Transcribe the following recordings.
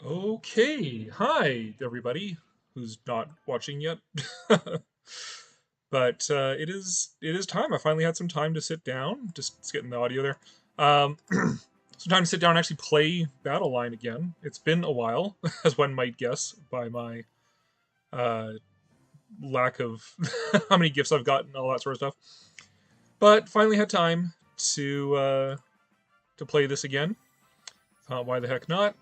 Okay, hi everybody who's not watching yet. But it is time. I finally had some time to sit down, just getting the audio there. Some time to sit down and actually play Battleline again. It's been a while, as one might guess by my lack of how many gifts I've gotten, all that sort of stuff. But finally had time to play this again. Thought, why the heck not?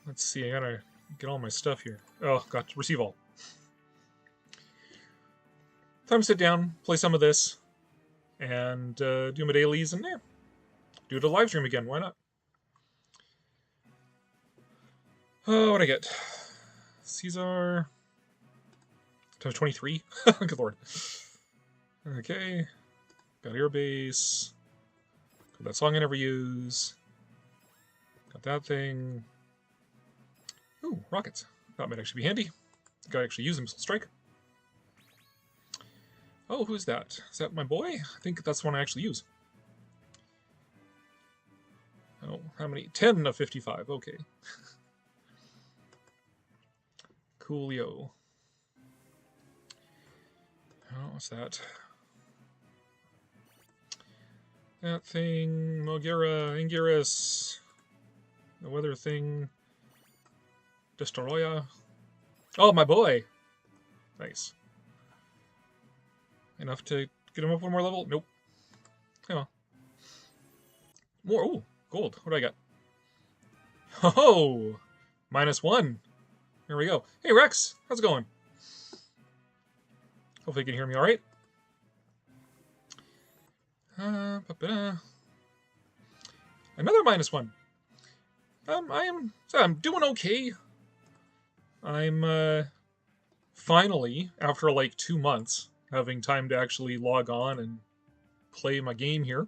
Let's see, I gotta get all my stuff here. Oh, got to receive all. Time to sit down, play some of this, and do my dailies, and yeah, do the live stream again. Why not? Oh, what'd I get? Caesar. Times 23. Good lord. Okay. Got airbase. Got that song I never use. Got that thing. Ooh, rockets. That might actually be handy. Gotta actually use missile strike. Oh, who's that? Is that my boy? I think that's one I actually use. Oh, how many? 10 of 55. Okay. Coolio. Oh, what's that? That thing. Mogira. Anguirus. The weather thing. Destoroya. Oh, my boy! Nice. Enough to get him up one more level? Nope. Come on. More. Ooh, gold. What do I got? Oh! -1. Here we go. Hey, Rex! How's it going? Hopefully you can hear me alright. Another -1. I'm doing okay. I'm finally, after like 2 months, having time to actually log on and play my game here.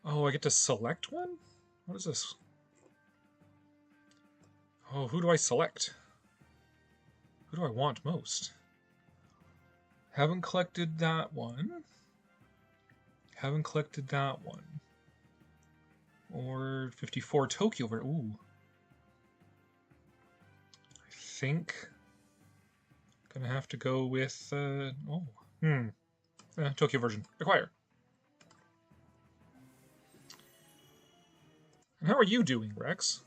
Oh, I get to select one? What is this? Oh, who do I select? Who do I want most? Haven't collected that one. Haven't collected that one. Or 54 Tokyo. Ooh. I think gonna have to go with Tokyo version. Acquire. And how are you doing, Rex?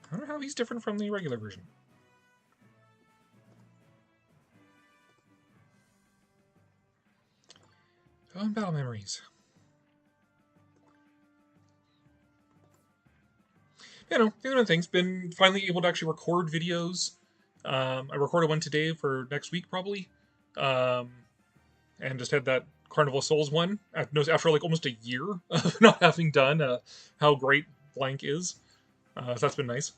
I don't know how he's different from the regular version. Oh, and battle memories. you know, doing things. Been finally able to actually record videos. I recorded one today for next week probably, um, and just had that Carnival of Souls one after like almost a year of not having done how great blank is. So that's been nice.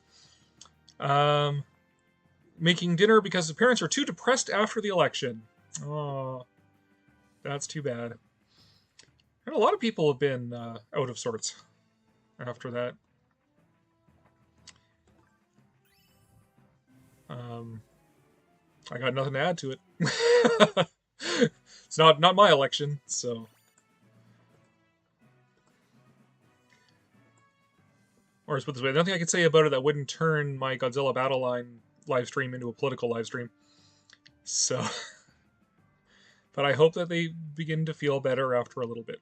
Um, Making dinner because the parents are too depressed after the election. Oh, that's too bad. And a lot of people have been out of sorts after that. Um, I got nothing to add to it. It's not my election, so. Or let's put it this way, nothing I could say about it that wouldn't turn my Godzilla Battleline live stream into a political live stream. So, but I hope that they begin to feel better after a little bit.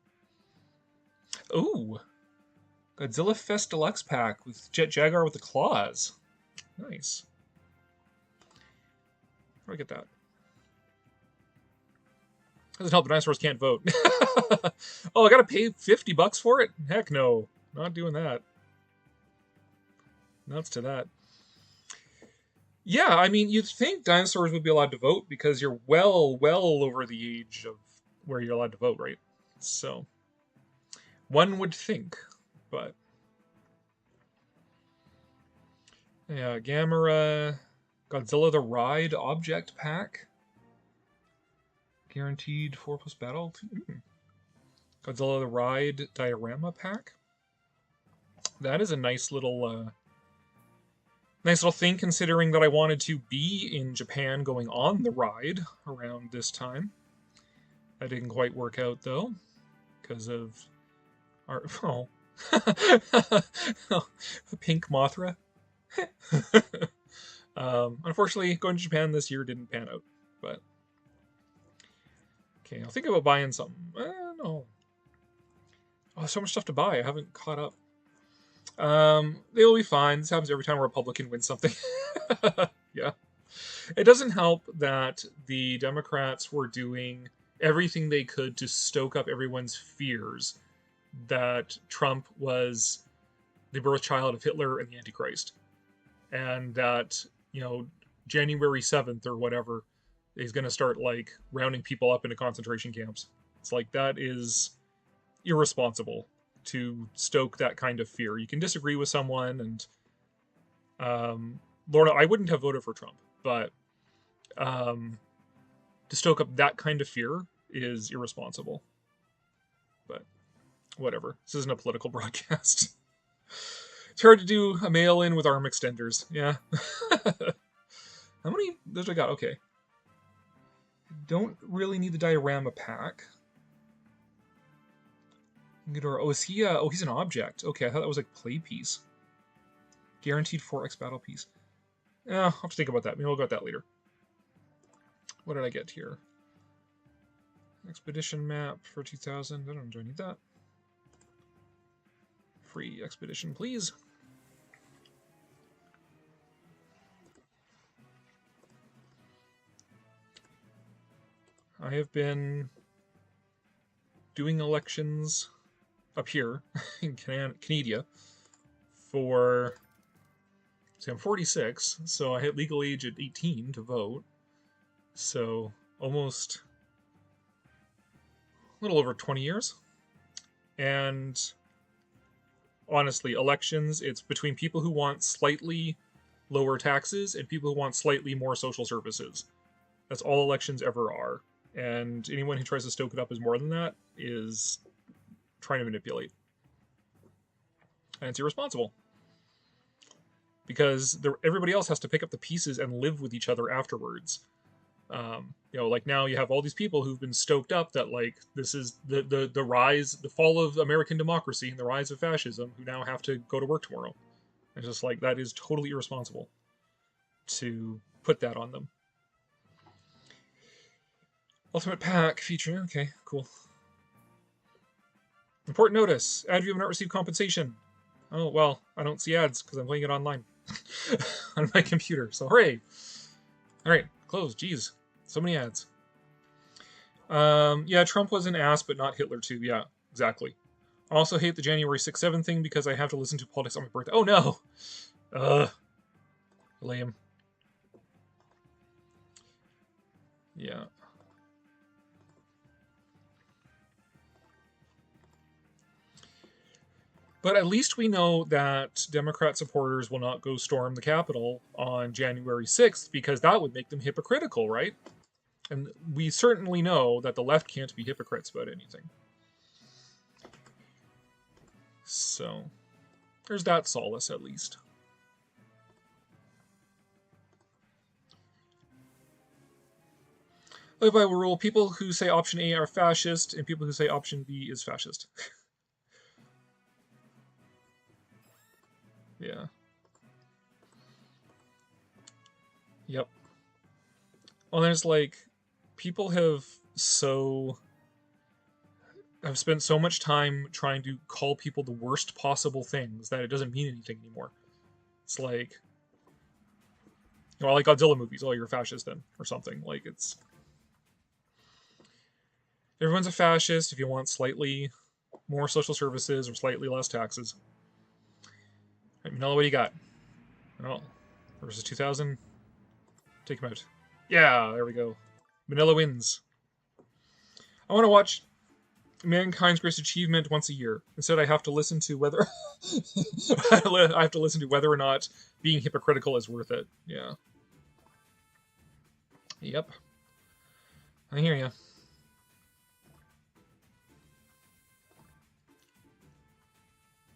Ooh, Godzilla Fest Deluxe Pack with Jet Jaguar with the claws. Nice. Where do I get that? Doesn't help the dinosaurs can't vote. Oh, I gotta pay $50 for it? Heck no. Not doing that. Nuts to that. Yeah, I mean, you'd think dinosaurs would be allowed to vote because you're well over the age of where you're allowed to vote, right? So, one would think, but... Yeah, Gamera, Godzilla the Ride Object Pack. Guaranteed 4+ battle. Godzilla the Ride Diorama Pack. That is a nice little thing, considering that I wanted to be in Japan going on the ride around this time. That didn't quite work out though, because of our Pink Mothra. Unfortunately, going to Japan this year didn't pan out, but okay, I'll think about buying something. No. Oh, so much stuff to buy. I haven't caught up. They will be fine. This happens every time a Republican wins something. Yeah. It doesn't help that the Democrats were doing everything they could to stoke up everyone's fears that Trump was the birth child of Hitler and the Antichrist. And that, you know, January 7th or whatever is going to start, like, rounding people up into concentration camps. It's like, that is irresponsible to stoke that kind of fear. You can disagree with someone, and Lorna, I wouldn't have voted for Trump, but to stoke up that kind of fear is irresponsible. But whatever. This isn't a political broadcast. It's hard to do a mail-in with arm extenders. Yeah. How many did I got? Okay. Don't really need the diorama pack. Oh, is he? Oh, he's an object. Okay, I thought that was like play piece. Guaranteed 4x battle piece. Yeah, I'll have to think about that. Maybe we'll go at that later. What did I get here? Expedition map for 2000. Do I need that? Free expedition, please. I have been doing elections up here in Canada for... See, I'm 46, so I hit legal age at 18 to vote. So, almost a little over 20 years. And honestly, elections, it's between people who want slightly lower taxes and people who want slightly more social services. That's all elections ever are. And anyone who tries to stoke it up as more than that is trying to manipulate. And it's irresponsible. Because everybody else has to pick up the pieces and live with each other afterwards. You know, like now you have all these people who've been stoked up that, like, this is the rise, the fall of American democracy and the rise of fascism, who now have to go to work tomorrow. It's just like, that is totally irresponsible to put that on them. Ultimate pack feature. Okay, cool. Important notice. Ad view have not received compensation. Oh, well, I don't see ads because I'm playing it online on my computer, so hooray. Alright, close. Jeez. So many ads. Yeah, Trump was an ass, but not Hitler too. Yeah, exactly. I also hate the January 6th, 7th thing because I have to listen to politics on my birthday. Oh no! Lame. Yeah. But at least we know that Democrat supporters will not go storm the Capitol on January 6th because that would make them hypocritical, right? And we certainly know that the left can't be hypocrites about anything. So, there's that solace at least. Live by a rule, people who say option A are fascist, and people who say option B is fascist. Yeah. Yep. Well, there's like, people have spent so much time trying to call people the worst possible things that it doesn't mean anything anymore. It's like, you know, I like Godzilla movies. Oh, you're a fascist then, or something. Like, it's... Everyone's a fascist if you want slightly more social services or slightly less taxes. All right, Manila, what do you got? Oh, versus 2000. Take him out. Yeah, there we go. Manila wins. I want to watch Mankind's Greatest Achievement once a year. Instead, I have to listen to whether I have to listen to whether or not being hypocritical is worth it. Yeah. Yep. I hear you.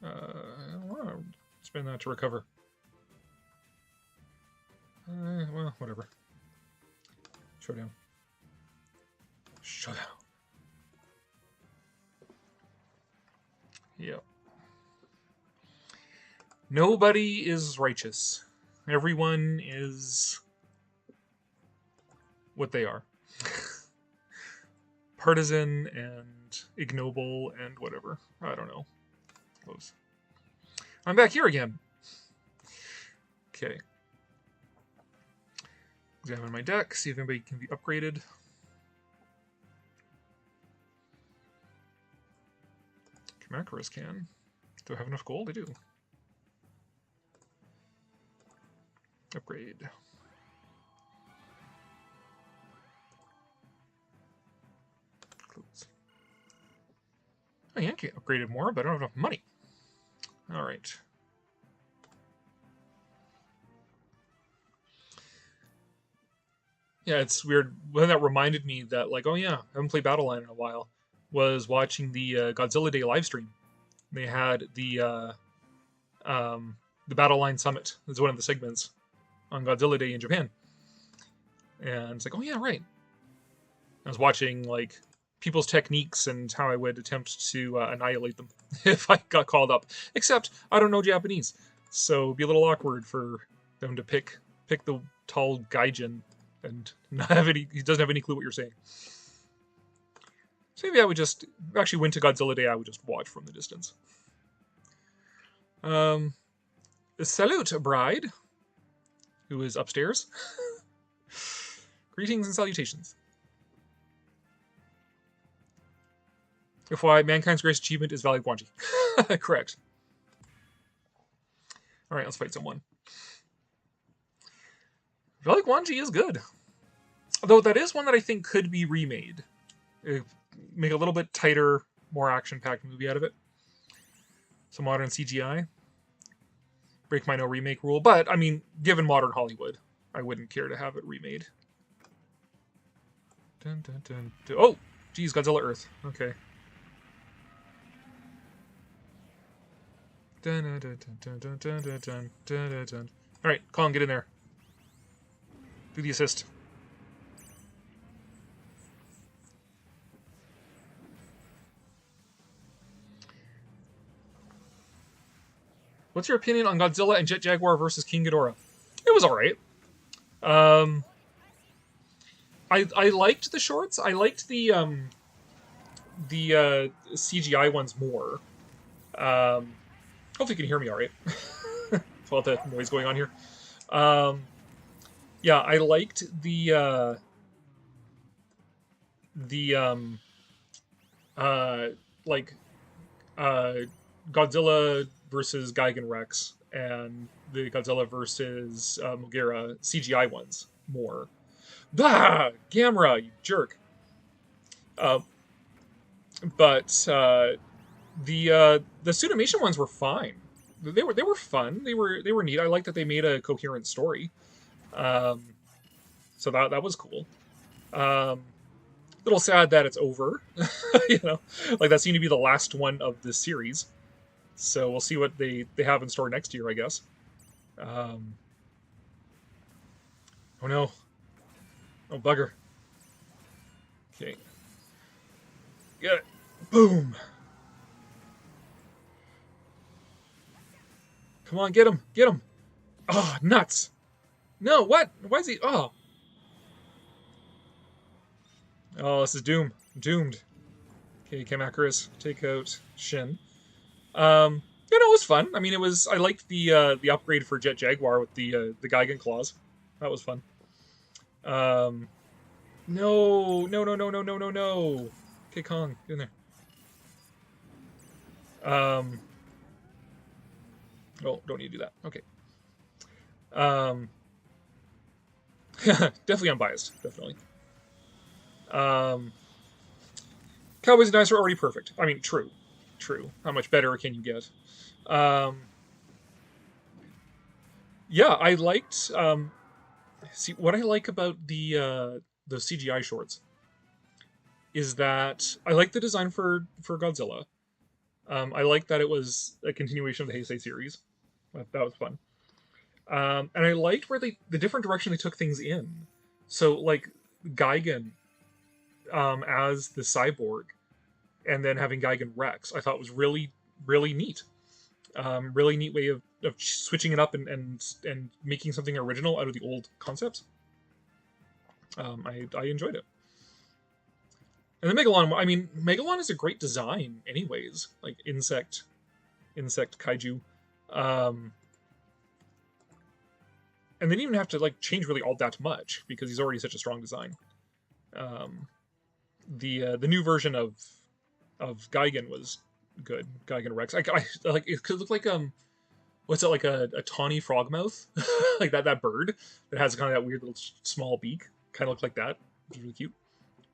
I want to spend that to recover. Well, whatever. Showdown. Showdown. Yep. Nobody is righteous. Everyone is what they are. Partisan and ignoble and whatever. I don't know. Close. I'm back here again. Okay. Examine my deck, see if anybody can be upgraded. Kamakuras can. Do I have enough gold? I do. Upgrade. Close. Oh, yeah, I can upgrade it more, but I don't have enough money. Alright. Yeah, it's weird. When that reminded me that, like, oh yeah, I haven't played Battleline in a while, was watching the Godzilla Day livestream. They had the Battleline Summit as one of the segments on Godzilla Day in Japan. And it's like, oh yeah, right. I was watching, like, people's techniques and how I would attempt to annihilate them if I got called up. Except, I don't know Japanese. So it'd be a little awkward for them to pick the tall gaijin and not have any, he doesn't have any clue what you're saying. So maybe I would just, actually went to Godzilla Day, I would just watch from the distance. Salute, bride, who is upstairs. Greetings and salutations. If why Mankind's Greatest Achievement is Valley of Guanji. Correct. Alright, let's fight someone. Valley of Guanji is good. Although that is one that I think could be remade. Make a little bit tighter, more action-packed movie out of it. Some modern CGI. Break my no remake rule. But, I mean, given modern Hollywood, I wouldn't care to have it remade. Dun, dun, dun, dun. Oh! Geez, Godzilla Earth. Okay. Alright, Colin, get in there. Do the assist. What's your opinion on Godzilla and Jet Jaguar versus King Ghidorah? It was alright. I liked the shorts. I liked the CGI ones more. Hopefully you can hear me alright. With all the noise going on here. Yeah, I liked the like uh, Godzilla versus Gigan Rex and the Godzilla versus Mugira CGI ones more. Bah, Gamera, you jerk. Uh, but the Tsunimation ones were fine. They were fun. They were neat. I like that they made a coherent story. Um, so that was cool. Little sad that it's over. You know, like that seemed to be the last one of this series. So we'll see what they have in store next year, I guess. Um, oh no! Oh bugger! Okay, get it! Boom! Come on, get him! Get him! Oh, nuts! No, what? Why is he? Oh, oh, this is doom. I'm doomed. Okay, Kamakuris, take out Shin. You know, it was fun. I mean, it was. I liked the upgrade for Jet Jaguar with the Gigan claws. That was fun. Um, no, no, no, no, no, no, no, no. Okay, Kong, get in there. Oh, don't need to do that. Okay. Um, definitely unbiased. Definitely. Um, Cowboys and Dinosaur are already perfect. I mean, true, true. How much better can you get? Um, yeah, I liked. See, what I like about the CGI shorts is that I like the design for Godzilla. I like that it was a continuation of the Heisei series. That was fun. And I liked where the different direction they took things in. So like Gigan as the cyborg, and then having Gigan Rex, I thought was really neat. Really neat way of switching it up and making something original out of the old concepts. I enjoyed it. And the Megalon, I mean, Megalon is a great design, anyways. Like insect kaiju, um, and they didn't even have to like change really all that much because he's already such a strong design. Um, the new version of Gigan was good. Gigan Rex, I like it could look like what's it like a tawny frogmouth, like that bird that has kind of that weird little small beak, kind of looked like that, which is really cute.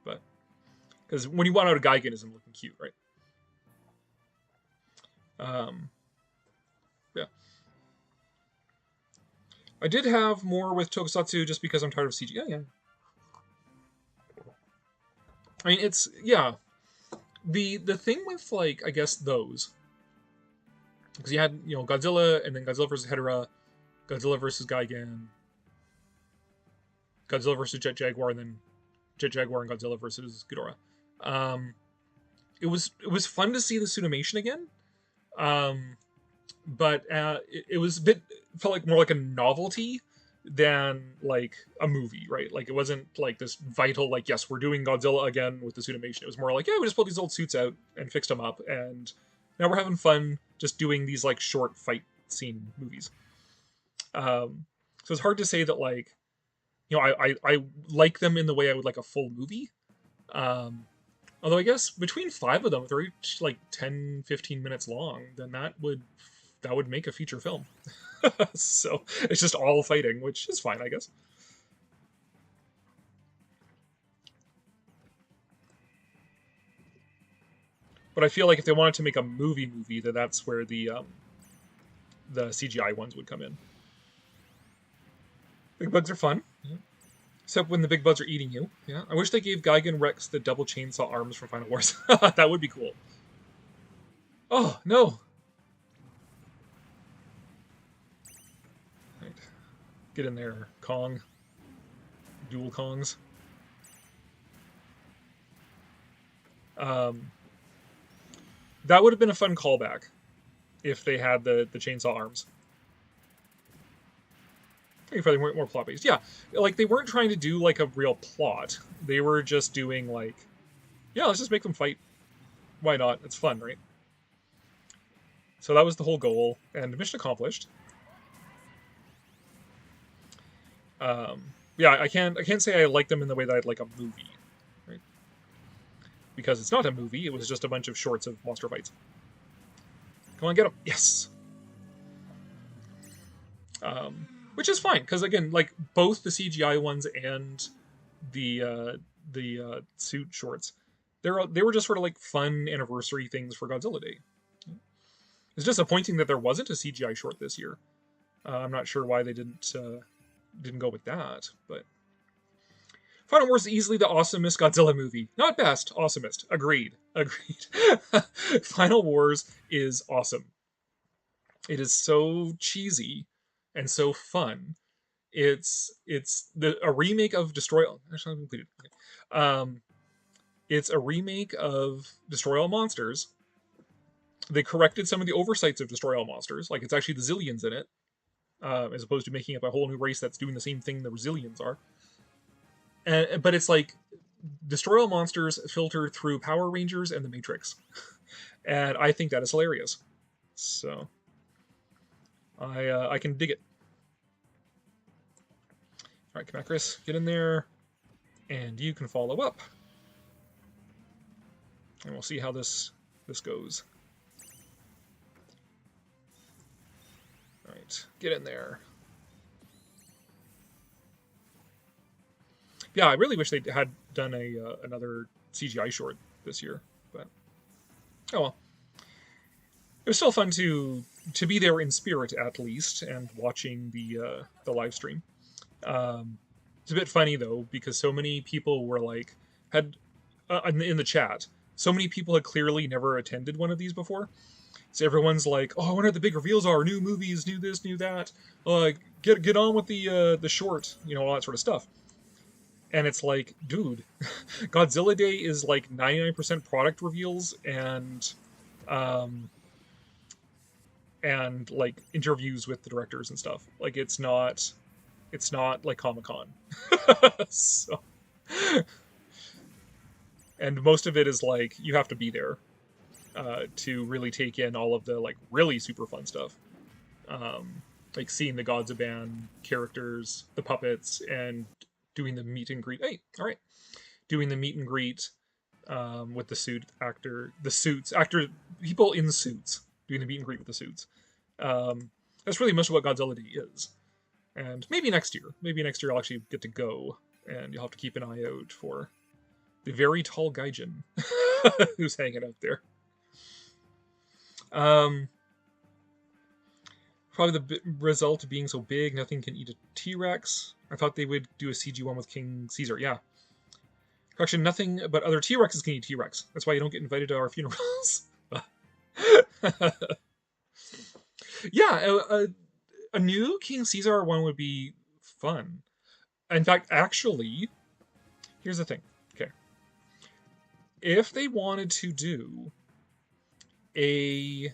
But because when you want out a Giganism looking cute, right? Um, yeah. I did have more with Tokusatsu just because I'm tired of CG. Yeah. I mean, it's yeah. The thing with like I guess those because you had Godzilla and then Godzilla versus Hedorah, Godzilla versus Gigan, Godzilla versus Jet Jaguar, and then Jet Jaguar and Godzilla versus Ghidorah. Um, it was fun to see the Tsunimation again. Um, but it was a bit felt like more like a novelty than like a movie, right? Like it wasn't like this vital like yes we're doing Godzilla again with the Suitimation. It was more like yeah we just pulled these old suits out and fixed them up, and now we're having fun just doing these like short fight scene movies. So it's hard to say that like I like them in the way I would like a full movie. Um, Although I guess between five of them, if they're each like 10-15 minutes long, then that would make a feature film. So it's just all fighting, which is fine, I guess. But I feel like if they wanted to make a movie, then that's where the CGI ones would come in. Big bugs are fun. Yeah. Except when the big bugs are eating you. Yeah. I wish they gave Gigan Rex the double chainsaw arms from Final Wars. That would be cool. Oh, no. Right. Get in there, Kong. Dual Kongs. That would have been a fun callback if they had the chainsaw arms. I think probably more plot based. Yeah, like they weren't trying to do like a real plot. They were just doing like, yeah, let's just make them fight. Why not? It's fun, right? So that was the whole goal, and mission accomplished. Yeah, I can't say I like them in the way that I'd like a movie, right? Because it's not a movie. It was just a bunch of shorts of monster fights. Come on, get him. Yes. Which is fine, because again, like, both the CGI ones and the suit shorts, they were just sort of like fun anniversary things for Godzilla Day. It's disappointing that there wasn't a CGI short this year. I'm not sure why they didn't go with that, but Final Wars is easily the awesomest Godzilla movie. Not best, awesomest. Agreed. Final Wars is awesome. It is so cheesy and so fun. It's a remake of Destroy All. Actually, I'm completed. Okay. It's a remake of Destroy All Monsters. They corrected some of the oversights of Destroy All Monsters. Like, it's actually the Zillions in it, as opposed to making up a whole new race that's doing the same thing the Zillions are. But it's like Destroy All Monsters filtered through Power Rangers and the Matrix. And I think that is hilarious. So I can dig it. All right, come back, Chris. Get in there, and you can follow up, and we'll see how this goes. All right, get in there. Yeah, I really wish they had done another CGI short this year, but oh well. It was still fun to be there in spirit, at least, and watching the live stream. It's a bit funny though, because so many people were like, in the chat, so many people had clearly never attended one of these before. So everyone's like, "Oh, I wonder what the big reveals are. New movies, new this, new that. Get on with the short, all that sort of stuff." And it's like, dude, Godzilla Day is like 99% product reveals and like interviews with the directors and stuff. Like, it's not like Comic-Con. So, and most of it is like you have to be there to really take in all of the like really super fun stuff. Like seeing the Godzilla characters, the puppets, and doing the meet and greet. Hey, all right, doing the meet and greet with the suits, people in suits doing the meet and greet with the suits. That's really most of what Godzilla Day is. And maybe next year I'll actually get to go, and you'll have to keep an eye out for the very tall Gaijin who's hanging out there. Probably the result of being so big, nothing can eat a T-Rex. I thought they would do a CG one with King Caesar. Yeah. Correction, nothing but other T-Rexes can eat T-Rex. That's why you don't get invited to our funerals. Yeah, a new King Caesar one would be fun. In fact, actually, here's the thing. Okay. If they wanted to do a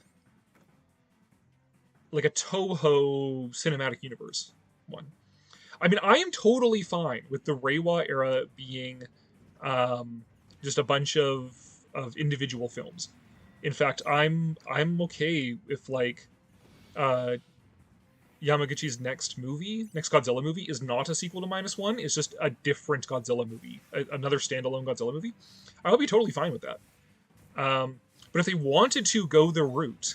Toho cinematic universe one, I mean, I am totally fine with the Reiwa era being just a bunch of individual films. In fact, I'm okay if like Yamaguchi's next Godzilla movie is not a sequel to -1. It's just a different Godzilla movie, another standalone Godzilla movie. I would be totally fine with that. But if they wanted to go the route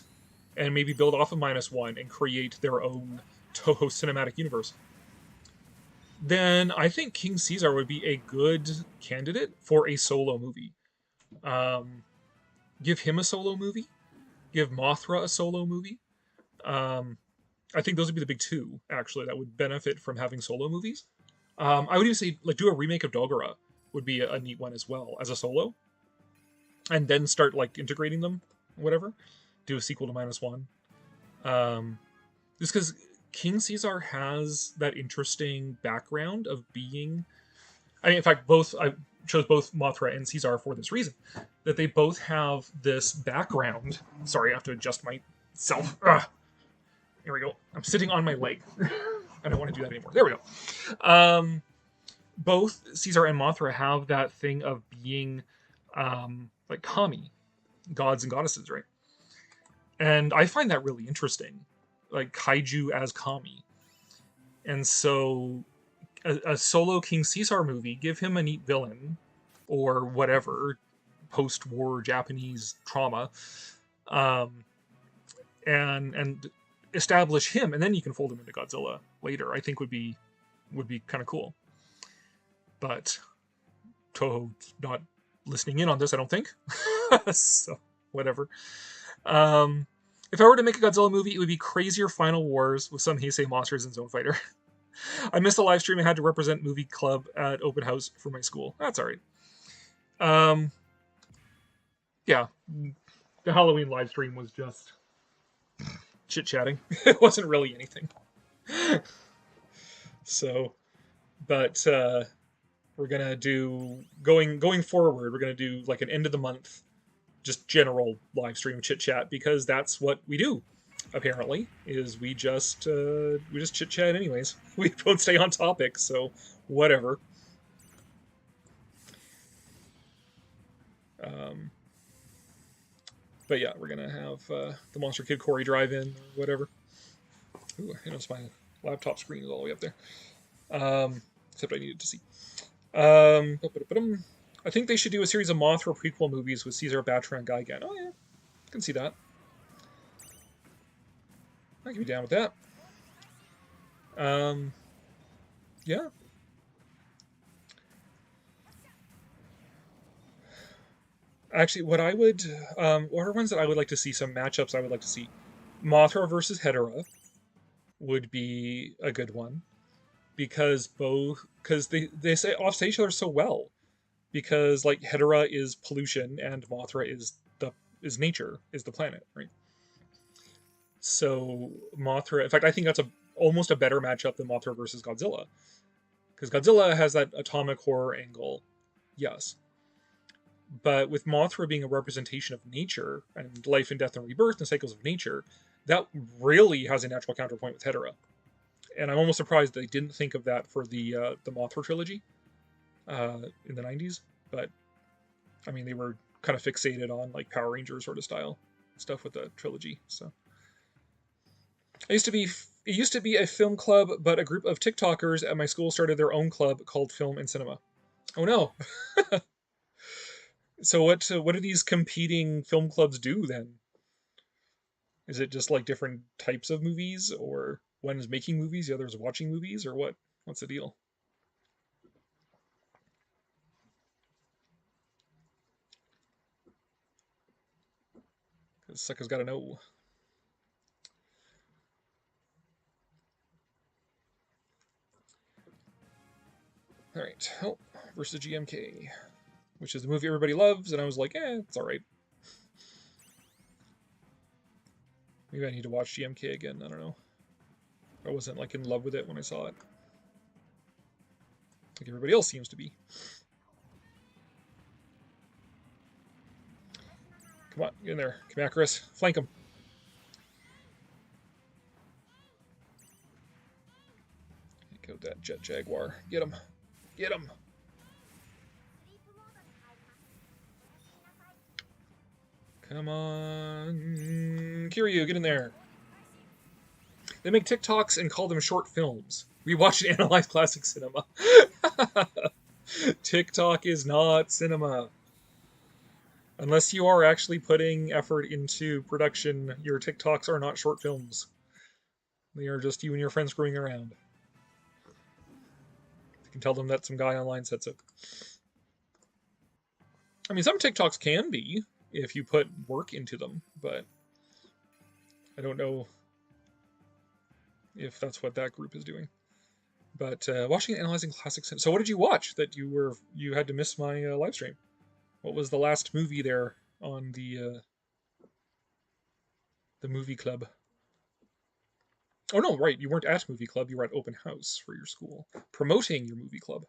and maybe build off of -1 and create their own Toho cinematic universe, then I think King Caesar would be a good candidate for a solo movie. Give him a solo movie. Give Mothra a solo movie. I think those would be the big two, actually, that would benefit from having solo movies. I would even say, like, do a remake of Dogora would be a neat one as well, as a solo. And then start, like, integrating them, whatever. Do a sequel to -1. Just because King Caesar has that interesting background of being... I mean, in fact, I chose both Mothra and Caesar for this reason. That they both have this background... Sorry, I have to adjust myself. Ugh. Here we go. I'm sitting on my leg. I don't want to do that anymore. There we go. Both Caesar and Mothra have that thing of being like kami, gods and goddesses, right? And I find that really interesting. Like kaiju as kami. And so a solo King Caesar movie, give him a neat villain or whatever, post-war Japanese trauma, and establish him, and then you can fold him into Godzilla later. I think would be kind of cool. But Toho's not listening in on this, I don't think. So whatever. If I were to make a Godzilla movie, it would be crazier Final Wars with some Heisei monsters and Zone Fighter. I missed the live stream and had to represent movie club at open house for my school. That's all right. Yeah, the Halloween live stream was just chit-chatting. It wasn't really anything. So, but we're gonna do going forward. We're gonna do like an end of the month, just general live stream chit-chat, because that's what we do. Apparently, is we just chit-chat anyways. We don't stay on topic, so whatever. But yeah, we're gonna have the Monster Kid Corey drive in or whatever. Ooh, I noticed my laptop screen is all the way up there. Except I needed to see. I think they should do a series of Mothra prequel movies with Caesar, Batra, and Gigan. Oh yeah, I can see that. I can be down with that. Yeah. Actually, what are ones that I would like to see, some matchups I would like to see? Mothra versus Hedorah would be a good one. Because they say offset each other so well. Because like Hedorah is pollution and Mothra is nature, is the planet, right? So Mothra, in fact, I think that's almost a better matchup than Mothra versus Godzilla, because Godzilla has that atomic horror angle, yes, but with Mothra being a representation of nature and life and death and rebirth and cycles of nature, that really has a natural counterpoint with Hedorah, and I'm almost surprised they didn't think of that for the Mothra trilogy in the 90s, but I mean they were kind of fixated on like Power Rangers sort of style stuff with the trilogy, so. It used to be a film club, but a group of TikTokers at my school started their own club called Film and Cinema. Oh no. So what do these competing film clubs do then? Is it just like different types of movies, or one is making movies, the other is watching movies, or what? What's the deal? Because suckers gotta know. Alright, Help versus GMK, which is the movie everybody loves, and I was like, it's alright. Maybe I need to watch GMK again, I don't know. I wasn't like in love with it when I saw it. Like everybody else seems to be. Come on, get in there. Kamakuris, flank him. Take out that Jet Jaguar. Get him. Get him. Come on. Kiryu, get in there. They make TikToks and call them short films. We watch and analyze classic cinema. TikTok is not cinema. Unless you are actually putting effort into production, your TikToks are not short films. They are just you and your friends screwing around. You can tell them that some guy online said so. I mean, some TikToks can be, if you put work into them, but I don't know if that's what that group is doing. But watching and analyzing classic cinema. So what did you watch that you had to miss my live stream? What was the last movie there on the movie club? Oh no, right, you weren't at movie club, you were at open house for your school, promoting your movie club.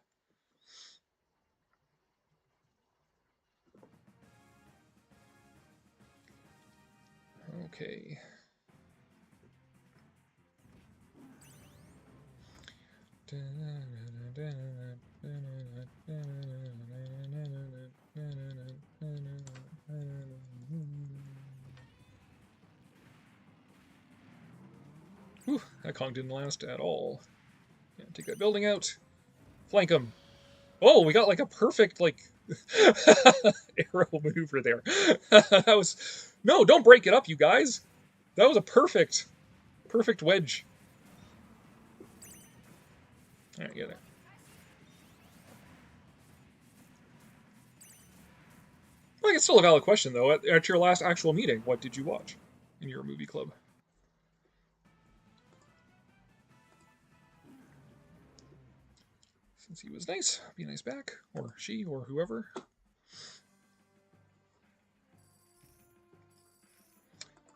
Okay. Whew, that Kong didn't last at all. Yeah, take that building out. Flank him. Oh, we got like a perfect like arrow maneuver there. That was... No, don't break it up, you guys. That was a perfect wedge. All right, get there. Like, it's still a valid question, though. At your last actual meeting, what did you watch in your movie club? Since he was nice, be nice back. Or she, or whoever.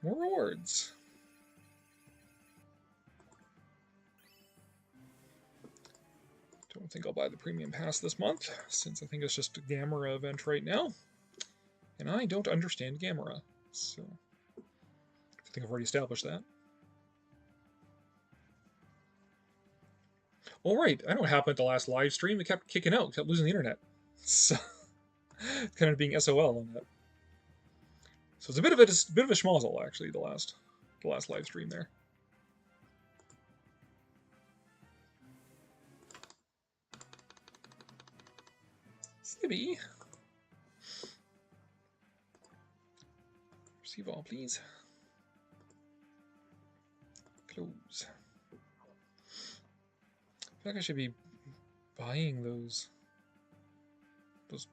More rewards. Don't think I'll buy the premium pass this month, since I think it's just a Gamera event right now. And I don't understand Gamera, so I think I've already established that. All right, I know what happened at the last live stream. It kept kicking out, kept losing the internet. So, kind of being SOL on that. So it's a bit of a schmozzle, actually, the last live stream there. Sibby. Receive all, please. Close. I feel like I should be buying those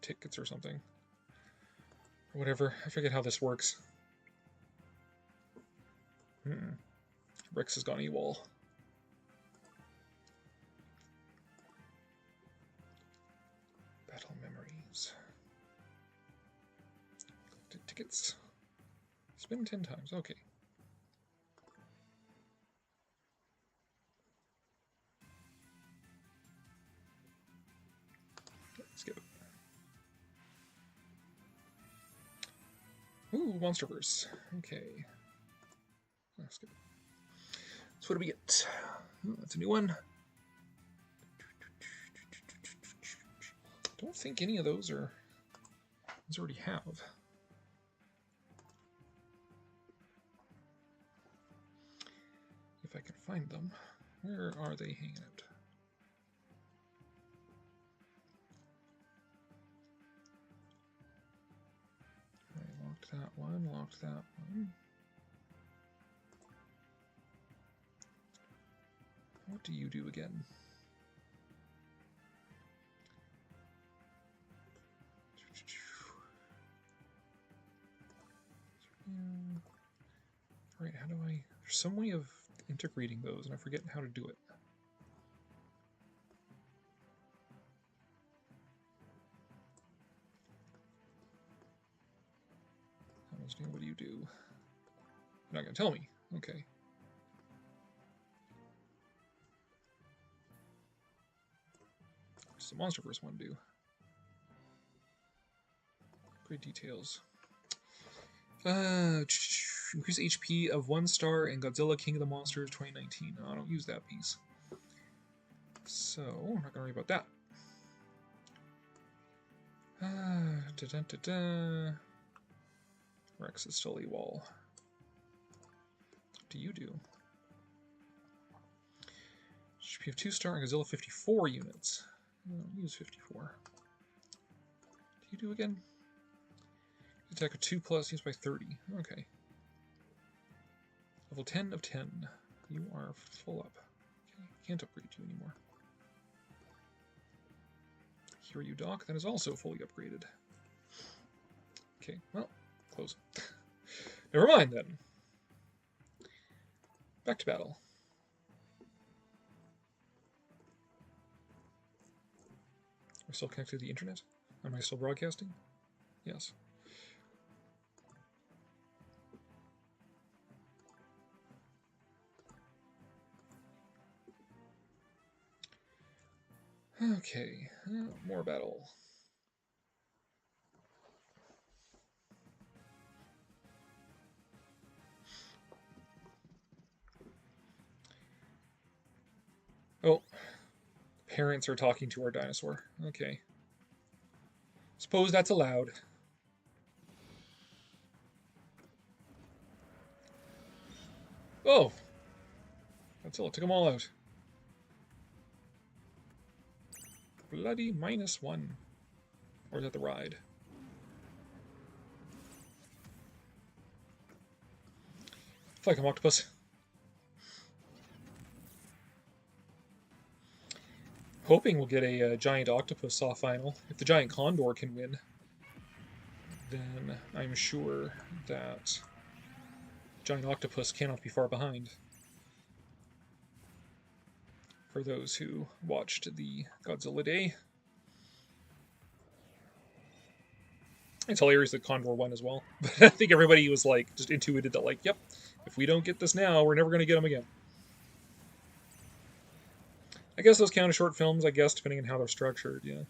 tickets or something. Or whatever. I forget how this works. Rex has gone AWOL. Battle memories. Tickets. Spin 10 times. Okay. Skip it. Ooh, Monsterverse. Okay. Skip it. So what do we get? Oh, that's a new one. Don't think any of those already have. If I can find them. Where are they hanging out? I locked that one, locked that one. What do you do again? Alright, how do I... There's some way of integrating those, and I forget how to do it. What do you do? You're not going to tell me. Okay. What does the Monsterverse one do? Great details. Increase HP of 1 star in Godzilla King of the Monsters 2019. No, I don't use that piece. So, I'm not going to worry about that. Rex is still AWOL. What do you do? HP of 2 star and Godzilla 54 units. I don't use 54. What do you do again? Attack of 2+ used by 30. Okay. Level 10 of 10. You are full up. Okay, can't upgrade you anymore. Here you dock. That is also fully upgraded. Okay, well, close. Never mind then. Back to battle. Am I still connected to the internet? Am I still broadcasting? Yes. Okay, more battle. Oh, parents are talking to our dinosaur. Okay. Suppose that's allowed. Oh! Godzilla took them all out. Bloody -1. Or is that the ride? Fuck him, octopus. Hoping we'll get a giant octopus saw final. If the giant condor can win, then I'm sure that giant octopus cannot be far behind. For those who watched the Godzilla Day, it's hilarious that Condor won as well. But I think everybody was like, just intuited that, like, yep, if we don't get this now, we're never going to get them again. I guess those count as short films, I guess, depending on how they're structured, yeah.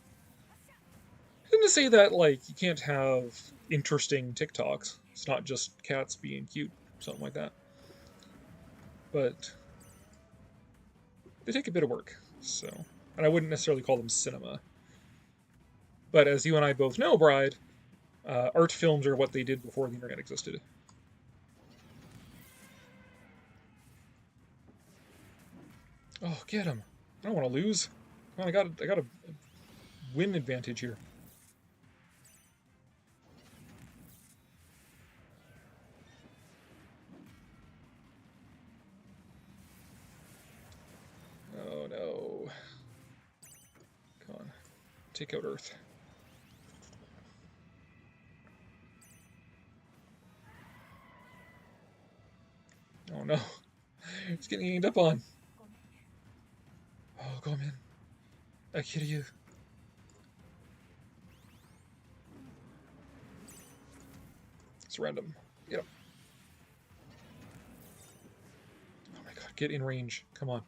And to say that, like, you can't have interesting TikToks. It's not just cats being cute, something like that. But they take a bit of work, so. And I wouldn't necessarily call them cinema. But as you and I both know, Bride, art films are what they did before the internet existed. Oh, get him. I don't want to lose. Come on, I got a win advantage here. Oh no. Come on. Take out Earth. Oh no. It's getting ganged up on. Oh, go man. I kill you. It's random. Get him. Oh my god, get in range. Come on.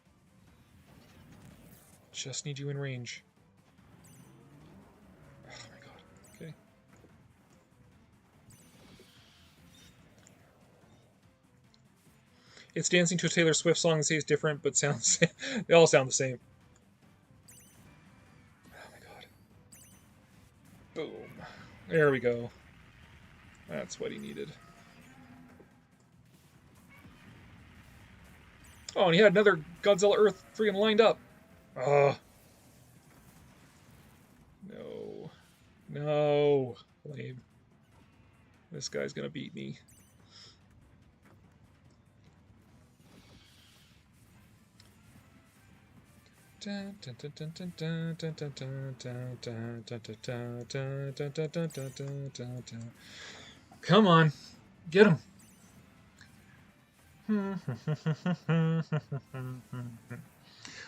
Just need you in range. Oh my god. Okay. It's dancing to a Taylor Swift song. They say it's different, but sounds they all sound the same. Oh my god. Boom. There we go. That's what he needed. Oh, and he had another Godzilla Earth freaking lined up. Ugh. No. No. Lame. This guy's gonna beat me. Come on. Get him.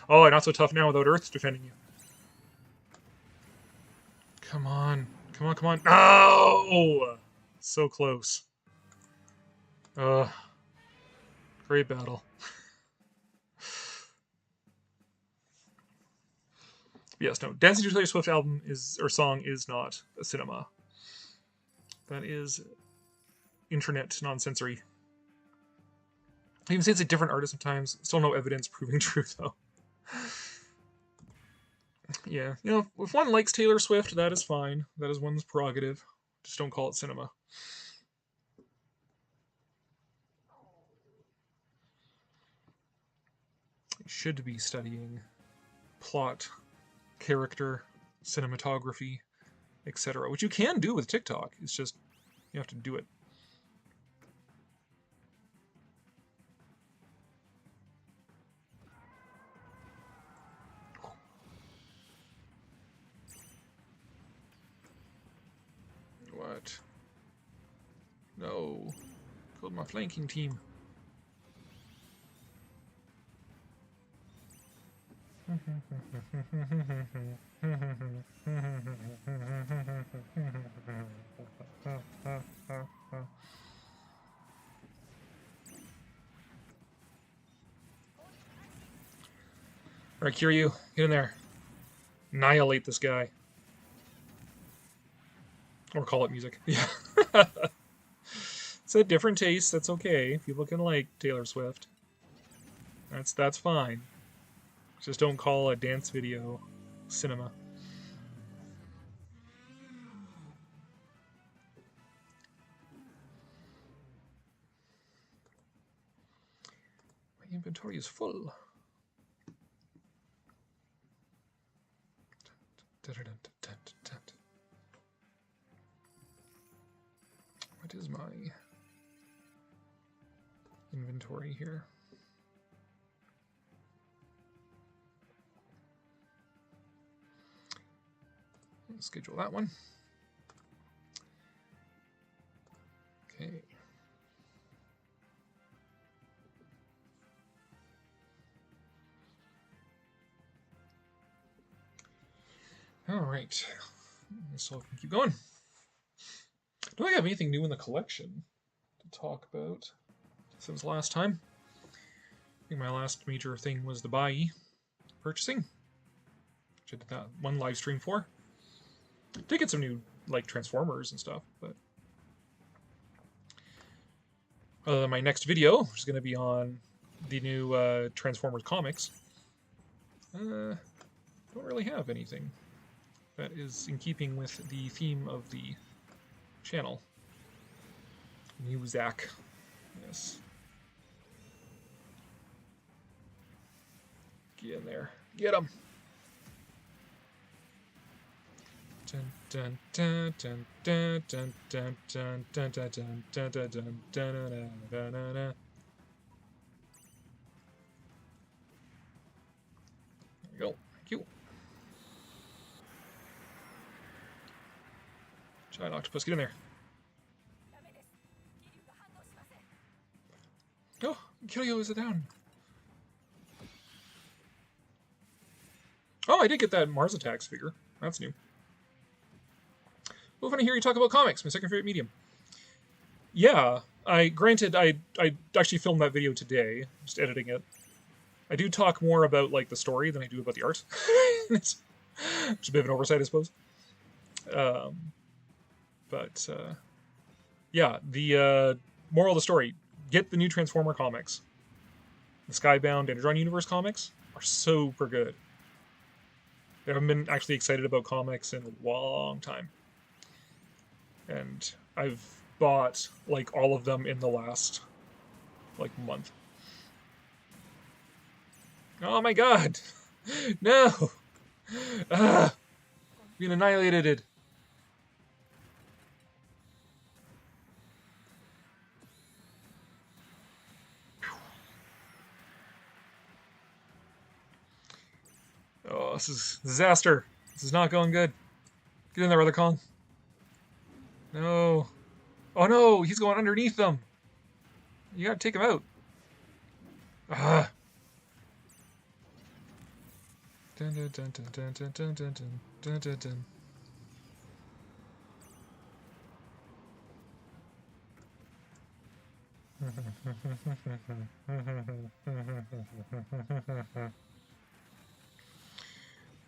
Oh, not so tough now without Earth defending you. Come on. Come on, come on. No! So close. Great battle. Yes, no. Dancing to Taylor Swift album or song is not a cinema. That is internet non-sensory. I even say it's a different artist sometimes. Still no evidence proving true, though. Yeah, you know, if one likes Taylor Swift, that is fine. That is one's prerogative. Just don't call it cinema. You should be studying plot, character, cinematography, etc. Which you can do with TikTok. It's just, you have to do it. What? No. Killed my flanking team. Alright, Kiryu, get in there. Annihilate this guy. Or call it music. Yeah. It's a different taste, that's okay. If you look and like Taylor Swift. That's fine. Just don't call a dance video cinema. My inventory is full. What is my inventory here. Schedule that one. Okay. All right. So I can keep going. Do I have anything new in the collection to talk about since last time? I think my last major thing was the buy purchasing, which I did that one live stream for. Did get some new like Transformers and stuff, but my next video, which is going to be on the new Transformers comics, don't really have anything that is in keeping with the theme of the channel. New Zach. Yes. Get in there. Get him. Dun dun dun dun dun dun dun dun dun dun dun dun dun dun dun dun dun. There we go. Thank you. Giant octopus, get in there. Oh, Kiryu is down. Oh, I did get that Mars Attacks figure. That's new. Well, funny to hear you talk about comics, my second favorite medium. Yeah, I actually filmed that video today, just editing it. I do talk more about like the story than I do about the art. It's a bit of an oversight, I suppose. Yeah, the moral of the story: get the new Transformer comics. The Skybound Energon Universe comics are super good. I haven't been actually excited about comics in a long time. And I've bought like all of them in the last like month. Oh my god! No! Ah! Being annihilated. Oh, this is disaster. This is not going good. Get in there, Brother Kong. No. Oh no, he's going underneath them. You gotta take him out. Ah. Dun dun dun dun dun dun dun dun dun dun.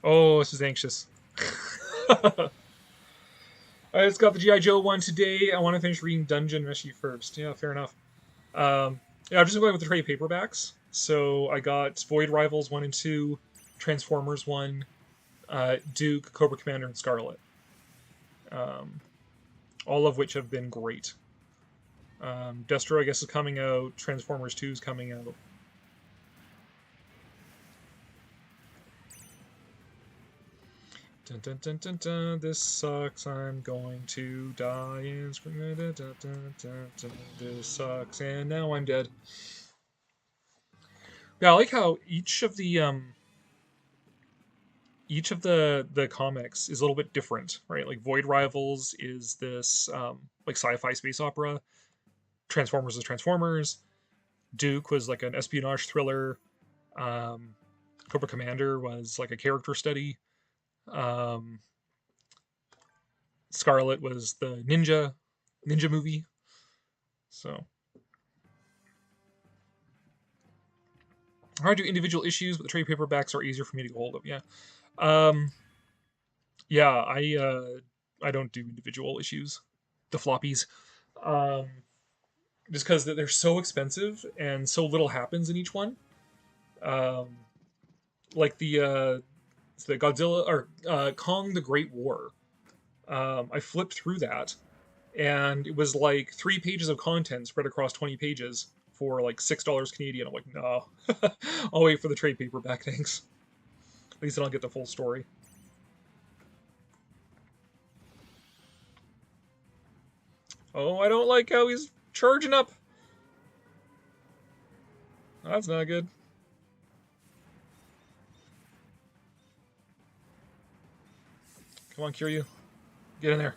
Oh, this is anxious. I just got the G.I. Joe one today. I want to finish reading Dungeon Meshi first. Yeah, fair enough. Yeah, I'm just going with the trade paperbacks. So I got Void Rivals 1 and 2, Transformers 1, Duke, Cobra Commander, and Scarlet. All of which have been great. Destro, I guess, is coming out. Transformers 2 is coming out. Dun, dun, dun, dun, dun. This sucks. I'm going to die and scream. Dun, dun, dun, dun, dun. This sucks, and now I'm dead. Yeah, I like how each of the comics is a little bit different, right? Like Void Rivals is this like sci-fi space opera. Transformers is Transformers. Duke was like an espionage thriller. Cobra Commander was like a character study. Scarlet was the ninja movie. So hard to do individual issues, but the trade paperbacks are easier for me to get hold of. Yeah. Yeah, I don't do individual issues, the floppies, just because they're so expensive and so little happens in each one. Like the Godzilla or Kong the Great War. I flipped through that, and it was like 3 pages of content spread across 20 pages for like $6 Canadian. I'm like, no, I'll wait for the trade paperback. Thanks. At least then I'll get the full story. Oh, I don't like how he's charging up. That's not good. Come on, Kiryu. Get in there.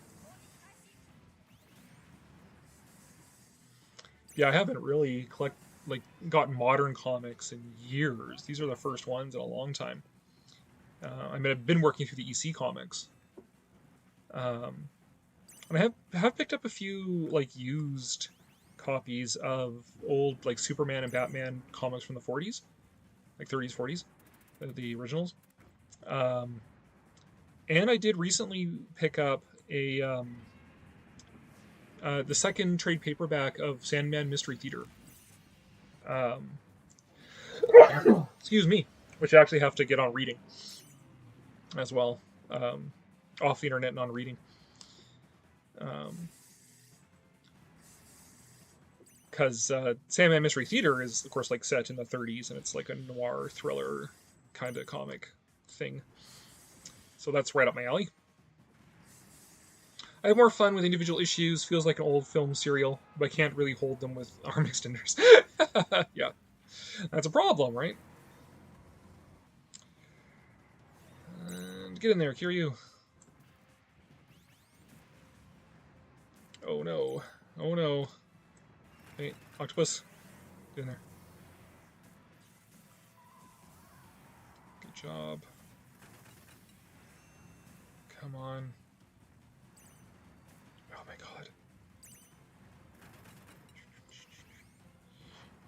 Yeah, I haven't really gotten modern comics in years. These are the first ones in a long time. I mean, I've been working through the EC comics. And I have picked up a few used copies of old Superman and Batman comics from the 40s, like 30s, 40s, the originals. And I did recently pick up the second trade paperback of Sandman Mystery Theater. Excuse me, which I actually have to get on reading as well, off the internet and on reading. Because Sandman Mystery Theater is, of course, set in the 30s, and it's like a noir thriller kind of comic thing. So that's right up my alley. I have more fun with individual issues. Feels like an old film serial, but I can't really hold them with arm extenders. Yeah, that's a problem, right? And get in there, Kiryu. Oh no. Oh no. Hey, octopus. Get in there. Good job. Come on. Oh my god.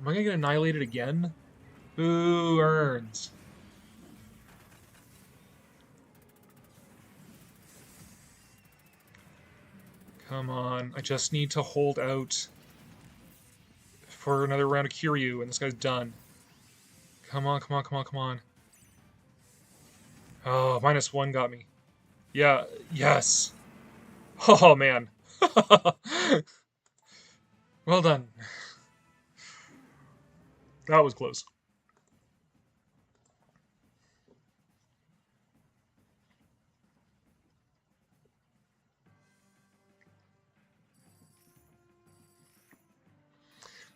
Am I gonna get annihilated again? Who earns? Come on. I just need to hold out for another round of Kiryu, and this guy's done. Come on, come on, come on, come on. Oh, -1 got me. Yeah, yes. Oh, man. Well done. That was close.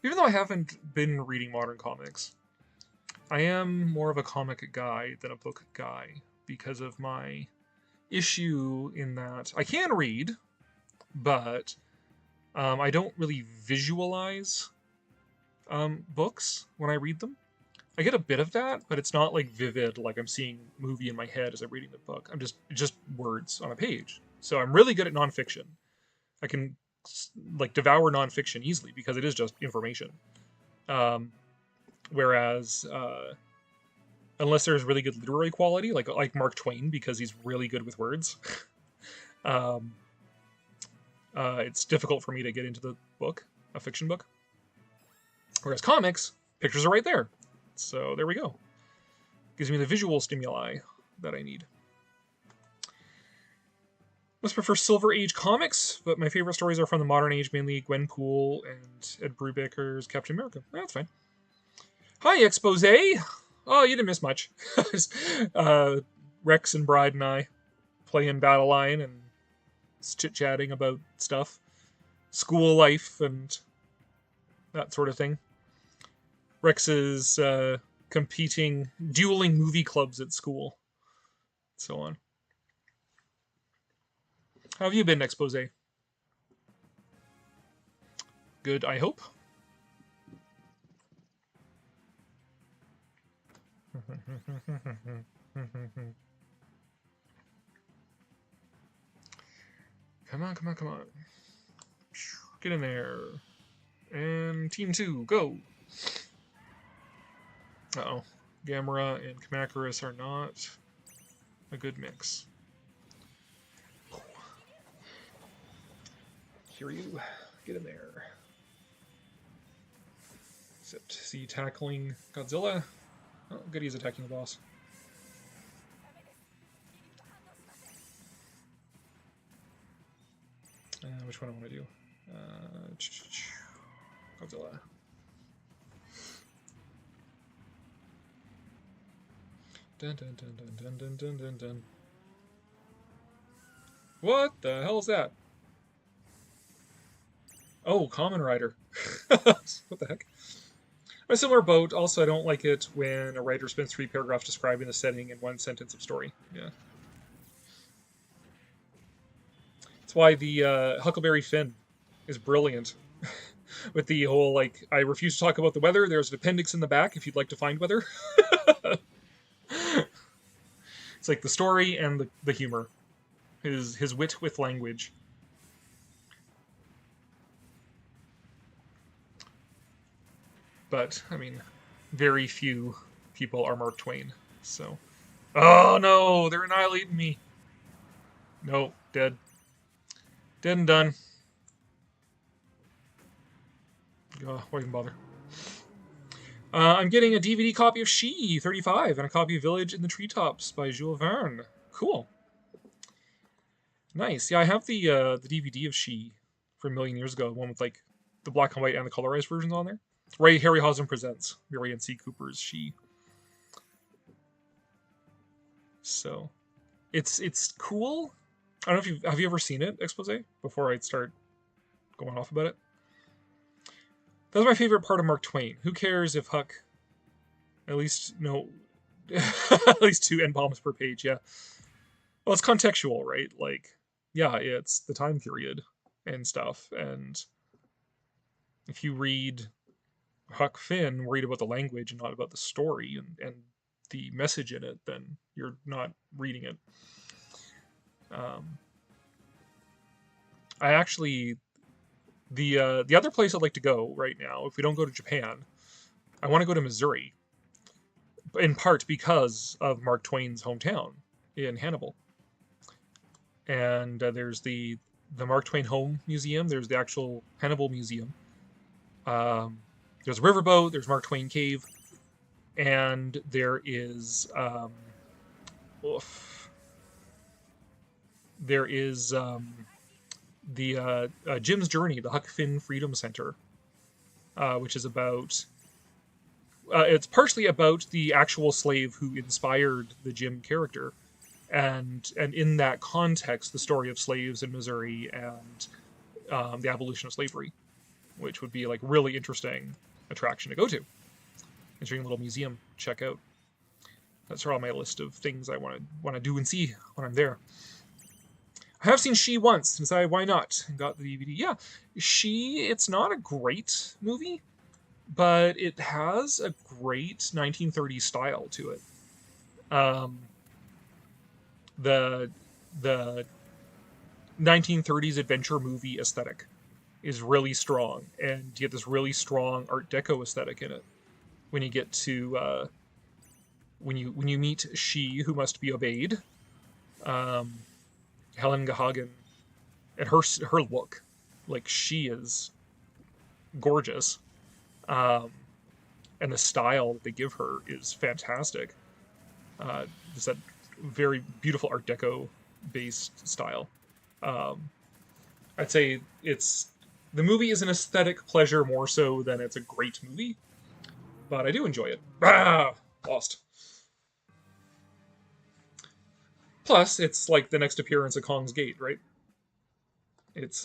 Even though I haven't been reading modern comics, I am more of a comic guy than a book guy because of my issue in that I can read, but I don't really visualize books when I read them. I get a bit of that, but it's not vivid, like I'm seeing a movie in my head as I'm reading the book. I'm just words on a page. So I'm really good at nonfiction. I can devour nonfiction easily because it is just information. Whereas unless there's really good literary quality, like Mark Twain, because he's really good with words, it's difficult for me to get into the book, a fiction book. Whereas comics, pictures are right there. So there we go. Gives me the visual stimuli that I need. Must prefer Silver Age comics, but my favorite stories are from the modern age, mainly Gwenpool and Ed Brubaker's Captain America. That's fine. Hi, Expose. Oh, you didn't miss much. Rex and Bride and I playing Battleline and chit-chatting about stuff. School life and that sort of thing. Rex's competing, dueling movie clubs at school. So on. How have you been, Expose? Good, I hope. Come on, come on, come on. Get in there. And Team 2, go! Uh-oh. Gamera and Kamacuras are not a good mix. Kiryu, get in there. Except, see, tackling Godzilla. Oh, good, he's attacking the boss. Which one I want to do? Godzilla. Dun dun dun dun dun dun dun dun dun. What the hell is that? Oh, Kamen Rider. What the heck? A similar boat. Also, I don't like it when a writer spends 3 paragraphs describing the setting in 1 sentence of story. Yeah. That's why the Huckleberry Finn is brilliant. With the whole, like, I refuse to talk about the weather. There's an appendix in the back if you'd like to find weather. It's like the story and the humor. His wit with language. But, I mean, very few people are Mark Twain. So. Oh no, they're annihilating me. No, dead. Dead and done. Why even bother? I'm getting a DVD copy of She 35 and a copy of Village in the Treetops by Jules Verne. Cool. Nice. Yeah, I have the DVD of She from a million years ago, one with like the black and white and the colorized versions on there. Ray Harryhausen presents Mary N.C. Cooper's She. So, it's cool. I don't know if have you ever seen it, Expose? Before I start going off about it. That's my favorite part of Mark Twain. Who cares if Huck at least at least 2 N-bombs per page, yeah. Well, it's contextual, right? Like, yeah, it's the time period and stuff. And if you read Huck Finn, read about the language and not about the story and the message in it, then you're not reading it. I actually the other place I'd like to go right now, if we don't go to Japan, I want to go to Missouri. In part because of Mark Twain's hometown in Hannibal. And there's the Mark Twain Home Museum. There's the actual Hannibal Museum. There's a riverboat. There's Mark Twain Cave, and there is the Jim's Journey, the Huck Finn Freedom Center, which is about. It's partially about the actual slave who inspired the Jim character, and in that context, the story of slaves in Missouri and the abolition of slavery, which would be like really interesting attraction to go to. Interesting little museum to check out. That's on my list of things I want to do and see when I'm there. I have seen She once and decided why not, and got the DVD. Yeah, She. It's not a great movie, but it has a great 1930s style to it. The 1930s adventure movie aesthetic is really strong, and you get this really strong Art Deco aesthetic in it. When you get to when you meet She Who Must Be Obeyed, Helen Gahagan, and her look, like she is gorgeous. And the style that they give her is fantastic. Just that very beautiful Art Deco based style. I'd say the movie is an aesthetic pleasure more so than it's a great movie, but I do enjoy it. Lost. Plus, it's like the next appearance of Kong's Gate, right? It's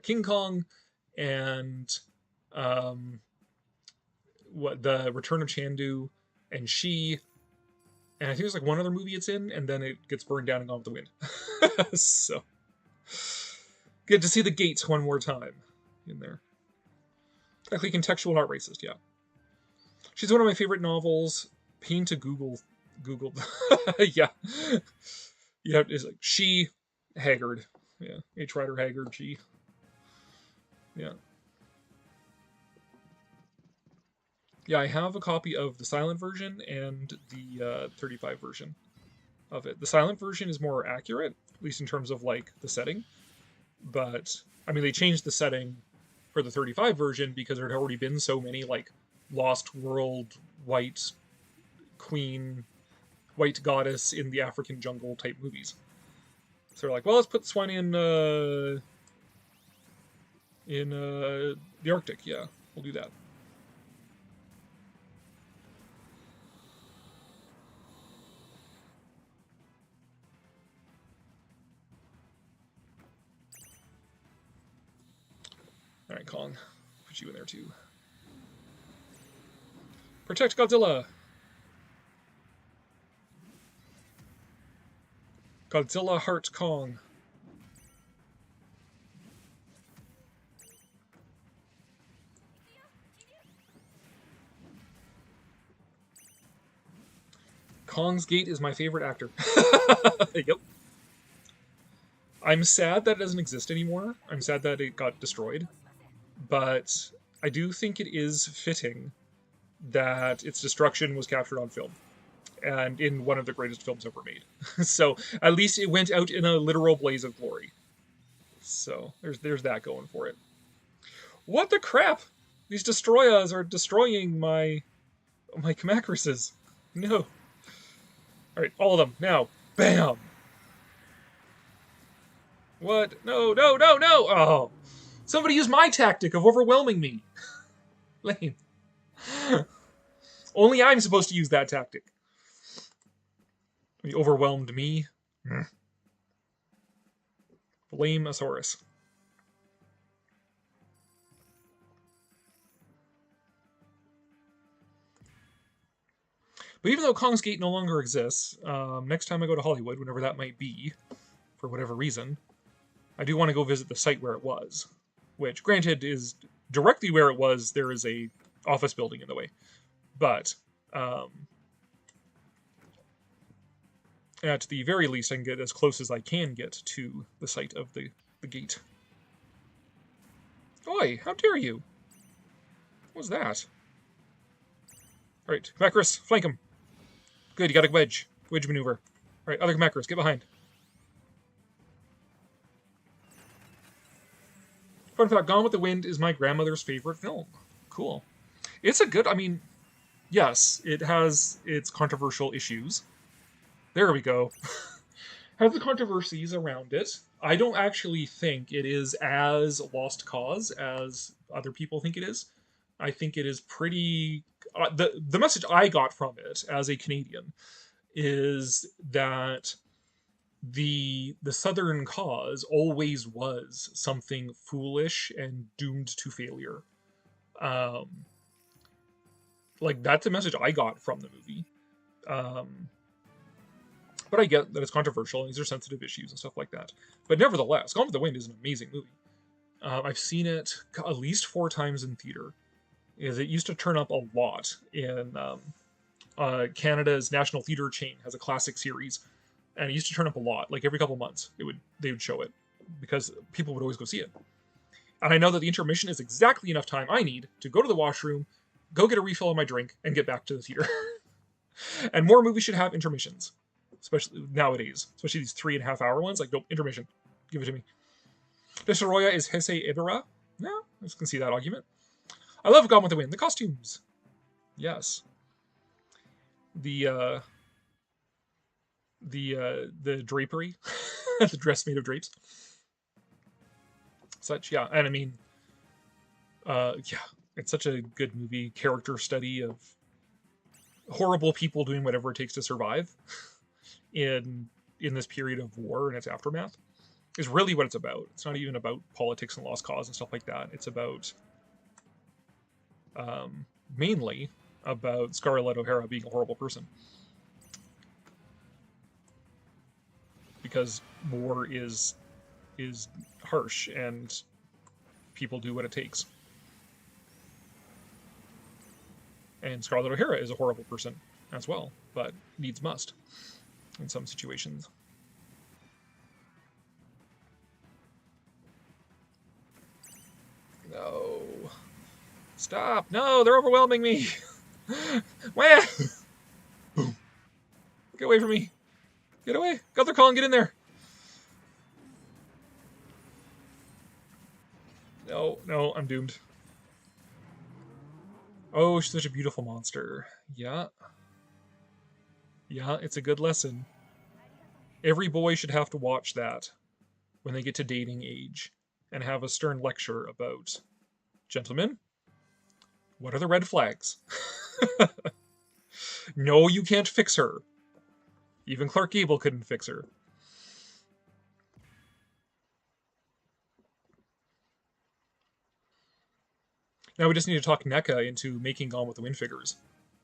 King Kong and the Return of Chandu and She, and I think there's like one other movie it's in, and then it gets burned down and gone with the wind. So good to see the gates one more time in there. Actually, contextual, not racist. Yeah, she's one of my favorite novels. Pain to Googled. Yeah, yeah. It's like She, Haggard. Yeah, H. Rider Haggard. She. Yeah. Yeah, I have a copy of the silent version and the 35 version of it. The silent version is more accurate, at least in terms of like the setting. But I mean, they changed the setting for the 35 version because there had already been so many like Lost World, White Queen, White Goddess in the African jungle type movies. So they're like, well, let's put this one in the Arctic. Yeah, we'll do that. All right, Kong, put you in there too. Protect Godzilla! Godzilla Heart Kong. Kong's Gate is my favorite actor. Yep. I'm sad that it doesn't exist anymore. I'm sad that it got destroyed. But I do think it is fitting that its destruction was captured on film. And in one of the greatest films ever made. So at least it went out in a literal blaze of glory. So there's that going for it. What the crap? These destroyers are destroying my Kamacruses. No. Alright, all of them, now. Bam! What? No, no, no, no! Oh. Somebody used my tactic of overwhelming me. Lame. Only I'm supposed to use that tactic. He overwhelmed me. Blame-osaurus. But even though Kong's Gate no longer exists, next time I go to Hollywood, whenever that might be, for whatever reason, I do want to go visit the site where it was. Which, granted, is directly where it was, there is a office building in the way. But, at the very least, I can get as close as I can get to the site of the gate. Oi, how dare you? What was that? Alright, Kamacrus, flank him. Good, you got a wedge. Wedge maneuver. Alright, other Kamacrus, get behind. Fun fact, Gone with the Wind is my grandmother's favorite film. Cool. It's a good, I mean, yes, it has its controversial issues. There we go. Has the controversies around it. I don't actually think it is as lost cause as other people think it is. I think it is pretty... the message I got from it as a Canadian is that the Southern cause always was something foolish and doomed to failure. Like, that's the message I got from the movie. But I get that it's controversial and these are sensitive issues and stuff like that. But nevertheless, Gone with the Wind is an amazing movie. I've seen it at least 4 times in theater. It used to turn up a lot in Canada's national theater chain has a classic series, and it used to turn up a lot. Like every couple months, they would show it because people would always go see it. And I know that the intermission is exactly enough time I need to go to the washroom, go get a refill on my drink, and get back to the theater. And more movies should have intermissions, especially nowadays, especially these 3.5-hour ones. Like, nope, intermission, give it to me. Desoroya is Heisei Ebera. Yeah, I can see that argument. I love Gone with the Wind. The costumes. Yes. The drapery. The dress made of drapes. Such, yeah. And I mean, yeah, it's such a good movie. Character study of horrible people doing whatever it takes to survive in this period of war and its aftermath is really what it's about. It's not even about politics and lost cause and stuff like that. It's about mainly about Scarlett O'Hara being a horrible person. Because war is harsh and people do what it takes. And Scarlett O'Hara is a horrible person as well, but needs must in some situations. No. Stop! No, they're overwhelming me! Wah! Boom. Get away from me! Get away! Gunther Collin, get in there! No, no, I'm doomed. Oh, she's such a beautiful monster. Yeah. Yeah, it's a good lesson. Every boy should have to watch that when they get to dating age and have a stern lecture about, gentlemen, what are the red flags? No, you can't fix her. Even Clark Gable couldn't fix her. Now we just need to talk NECA into making Gone with the Wind figures.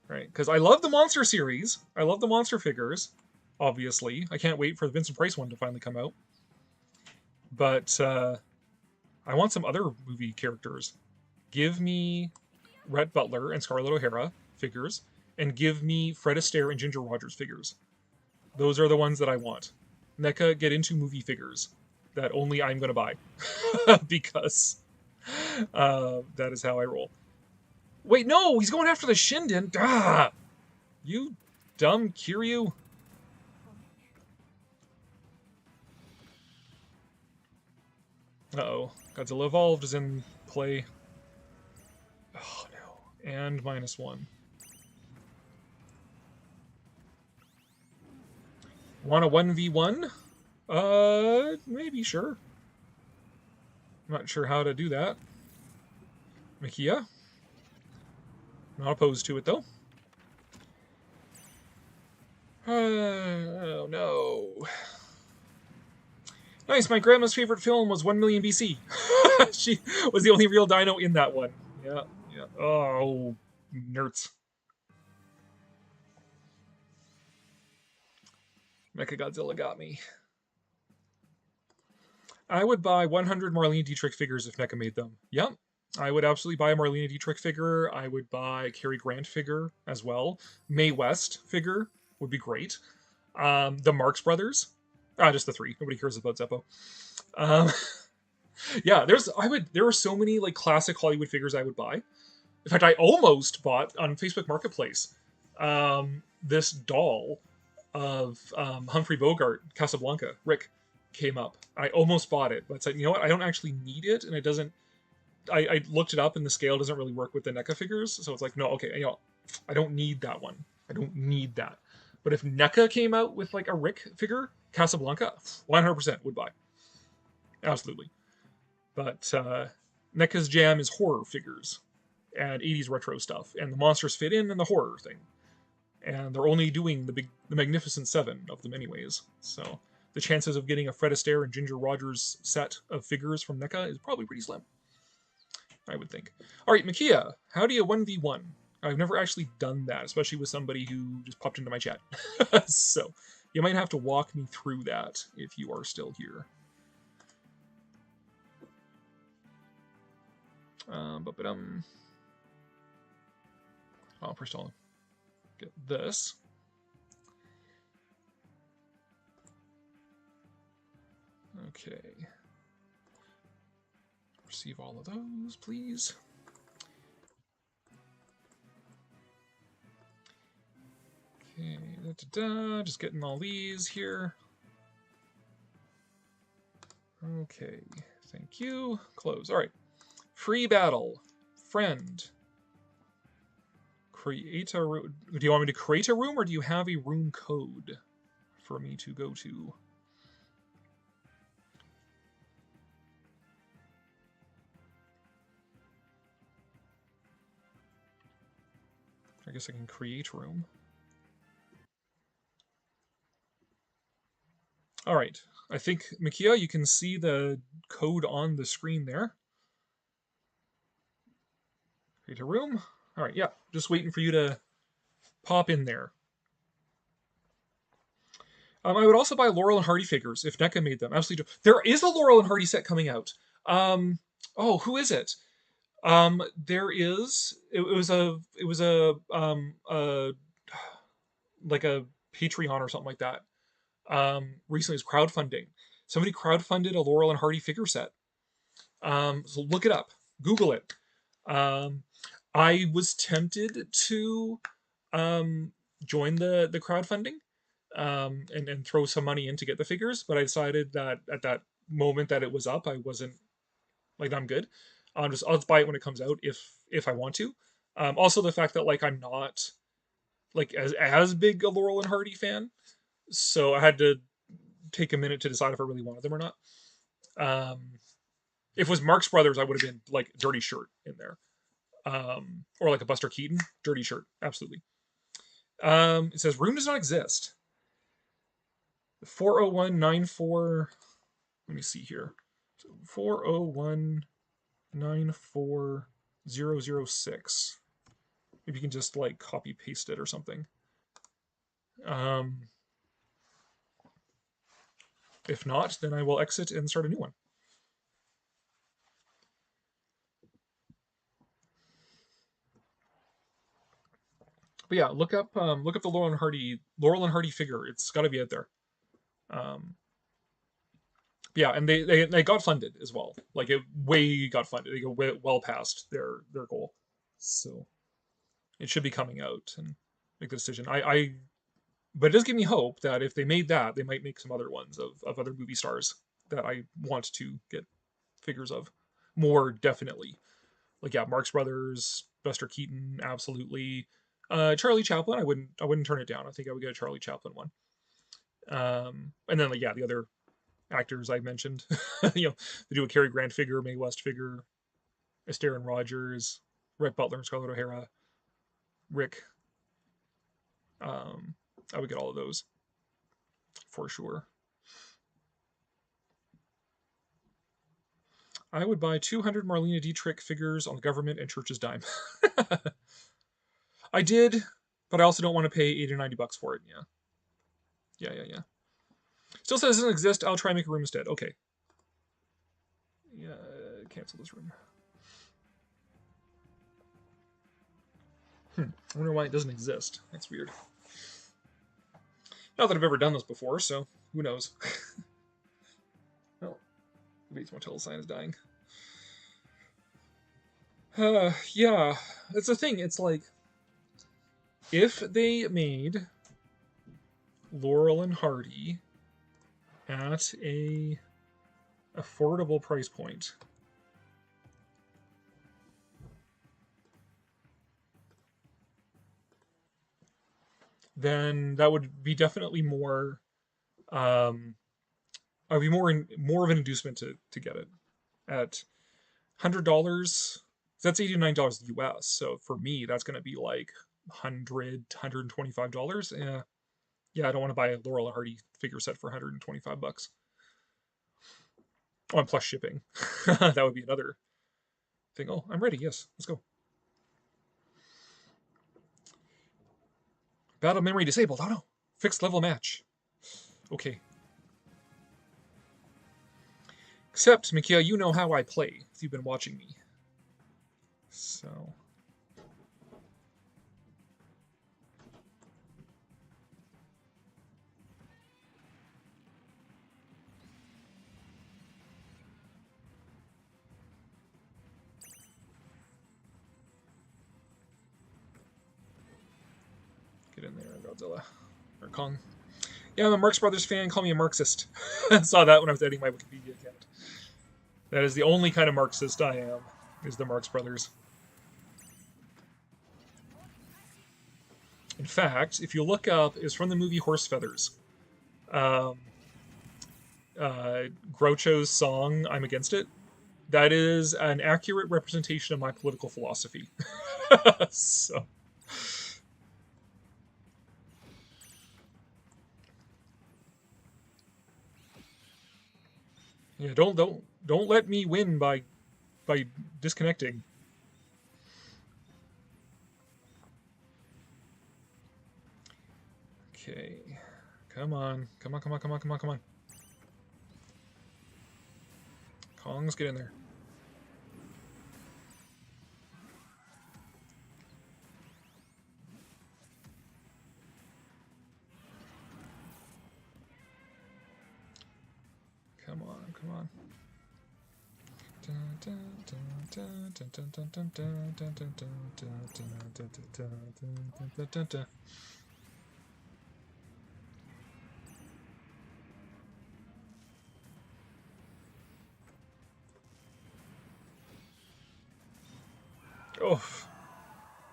right? Because I love the Monster series. I love the Monster figures, obviously. I can't wait for the Vincent Price one to finally come out. But I want some other movie characters. Give me Rhett Butler and Scarlett O'Hara figures, and give me Fred Astaire and Ginger Rogers figures. Those are the ones that I want. NECA, get into movie figures that only I'm going to buy. Because that is how I roll. Wait, no, he's going after the Shinden. Ah, you dumb Kiryu. Uh-oh. Godzilla Evolved is in play. Oh, no. And -1. Want a 1v1? Maybe, sure. I'm not sure how to do that. Makia? Not opposed to it, though. Oh, no. Nice, my grandma's favorite film was 1 million BC. She was the only real dino in that one. Yeah, yeah. Oh, nerds. Mechagodzilla got me. I would buy 100 Marlene Dietrich figures if NECA made them. Yep. I would absolutely buy a Marlene Dietrich figure. I would buy a Cary Grant figure as well. Mae West figure would be great. The Marx Brothers. Just the 3. Nobody cares about Zeppo. Yeah, there are so many like classic Hollywood figures I would buy. In fact, I almost bought on Facebook Marketplace this doll of Humphrey Bogart, Casablanca. Rick came up. I almost bought it, but said, you know what? I don't actually need it, and it doesn't. I looked it up, and the scale doesn't really work with the NECA figures, so it's like, no, okay, you know, I don't need that one. I don't need that. But if NECA came out with like a Rick figure, Casablanca, 100% would buy. Absolutely. But NECA's jam is horror figures and 80s retro stuff, and the monsters fit in the horror thing. And they're only doing the Magnificent Seven of them anyways. So the chances of getting a Fred Astaire and Ginger Rogers set of figures from NECA is probably pretty slim, I would think. All right, Makia, how do you 1v1? I've never actually done that, especially with somebody who just popped into my chat. So you might have to walk me through that if you are still here. First I'll get this. Okay. Receive all of those, please. Okay, just getting all these here. Okay, thank you. Close. All right. Free battle. Friend. Create a room. Do you want me to create a room, or do you have a room code for me to go to? I guess I can create room. All right. I think, Makia, you can see the code on the screen there. Create a room. All right, yeah. Just waiting for you to pop in there. I would also buy Laurel and Hardy figures if NECA made them. Absolutely. There is a Laurel and Hardy set coming out. Oh, who is it? There is. It was like a Patreon or something like that. Recently, it was crowdfunding. Somebody crowdfunded a Laurel and Hardy figure set. So look it up. Google it. I was tempted to join the crowdfunding and throw some money in to get the figures, but I decided that at that moment that it was up, I wasn't like, I'm good. I'll just buy it when it comes out if I want to. Also the fact that like I'm not like as big a Laurel and Hardy fan, so I had to take a minute to decide if I really wanted them or not. If it was Marx Brothers, I would have been like Dirty Shirt in there. Or like a Buster Keaton, Dirty Shirt, absolutely. It says room does not exist. 40194. Let me see here. 40194,006. Maybe you can just like copy paste it or something. If not, then I will exit and start a new one. But yeah, look up the Laurel and Hardy figure. It's got to be out there. Um, yeah, and they got funded as well. Like it way got funded. They go well past their goal, so it should be coming out and make the decision. But it does give me hope that if they made that, they might make some other ones of other movie stars that I want to get figures of more definitely. Like yeah, Marx Brothers, Buster Keaton, absolutely. Charlie Chaplin, I wouldn't turn it down. I think I would get a Charlie Chaplin one. And then like yeah, the other actors I mentioned, you know, they do a Cary Grant figure, Mae West figure, Astaire and Rogers, Rhett Butler and Scarlett O'Hara, Rick. Um, I would get all of those for sure. I would buy 200 Marlena Dietrich figures on the government and church's dime. I did, but I also don't want to pay 80 or 90 bucks for it. Yeah. Still says it doesn't exist. I'll try and make a room instead. Okay. Yeah, cancel this room. I wonder why it doesn't exist. That's weird. Not that I've ever done this before, so who knows. Oh, the Bates Motel sign is dying. Yeah, it's the thing. It's like if they made Laurel and Hardy at a affordable price point, then that would be definitely more. I'd be more of an inducement to get it at $100. That's $89 US. So for me, that's going to be like $125. Yeah, I don't want to buy a Laurel and Hardy figure set for 125 bucks. Oh, and plus shipping. That would be another thing. Oh, I'm ready. Yes, let's go. Battle memory disabled. Oh no. Fixed level match. Okay. Except, Mikia, you know how I play if you've been watching me. So. Get in there, Godzilla. Or Kong. Yeah, I'm a Marx Brothers fan. Call me a Marxist. I saw that when I was editing my Wikipedia account. That is the only kind of Marxist I am, is the Marx Brothers. In fact, if you look up, it's from the movie Horse Feathers. Groucho's song, I'm Against It. That is an accurate representation of my political philosophy. So. Yeah, don't let me win by disconnecting. Okay. Come on. Kongs, get in there. Come on. Oh,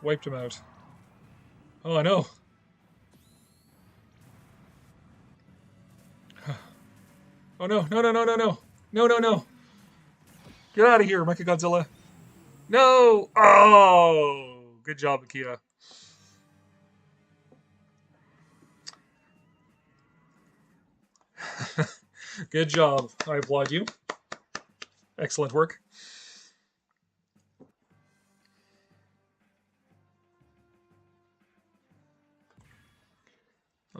wiped him out. Oh, I know. Oh no. No. Get out of here, Mechagodzilla. No! Oh! Good job, Akira. Good job. I applaud you. Excellent work.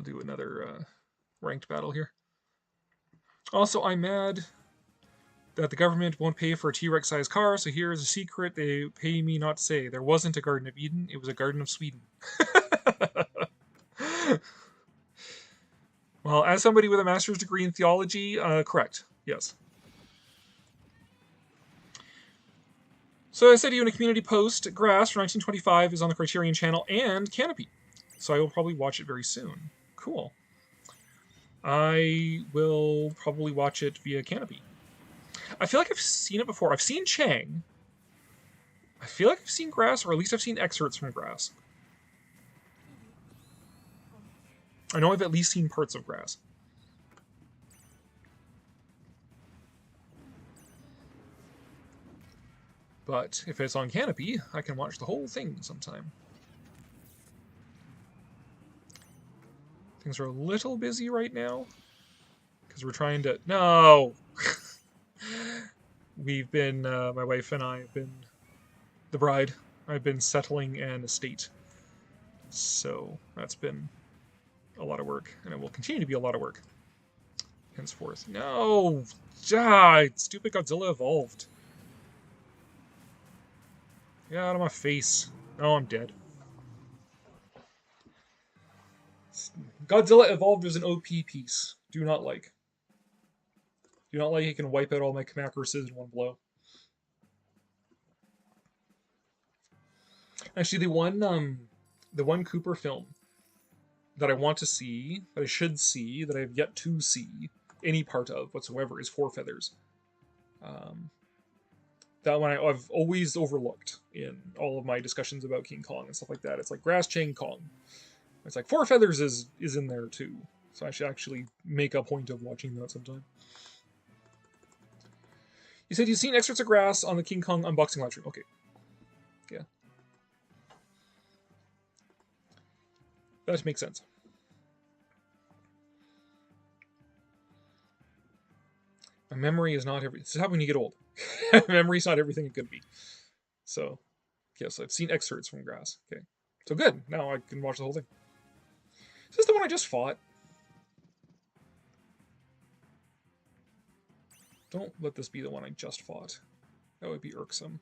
I'll do another ranked battle here. Also, I'm mad that the government won't pay for a T-Rex sized car, so here's a secret they pay me not to say. There wasn't a Garden of Eden, it was a Garden of Sweden. Well, as somebody with a master's degree in theology, correct. Yes. So I said to you in a community post, Grass for 1925 is on the Criterion channel and Canopy. So I will probably watch it very soon. Cool. I will probably watch it via Canopy. I feel like I've seen it before. I've seen Chang. I feel like I've seen Grass, or at least I've seen excerpts from Grass. I know I've at least seen parts of Grass. But if it's on Canopy, I can watch the whole thing sometime. Things are a little busy right now. Because we're trying to... No! We've been... my wife and I have been... The bride. I've been settling an estate. So that's been a lot of work. And it will continue to be a lot of work. Henceforth. No! Stupid Godzilla evolved. Get out of my face. Oh, I'm dead. Godzilla evolved as an OP piece. Do not like. Do not like he can wipe out all my Kamakuruses in one blow. Actually, the one Cooper film that I want to see, that I should see, that I have yet to see any part of whatsoever is Four Feathers. That one I've always overlooked in all of my discussions about King Kong and stuff like that. It's like Grass, Chang, Kong. It's like Four Feathers is in there too. So I should actually make a point of watching that sometime. You said you've seen excerpts of Grass on the King Kong unboxing live stream. Okay. Yeah. That makes sense. My memory is not everything. This is how when you get old. Memory's not everything it could be. So, yes, I've seen excerpts from Grass. Okay. So good. Now I can watch the whole thing. Is this the one I just fought? Don't let this be the one I just fought. That would be irksome.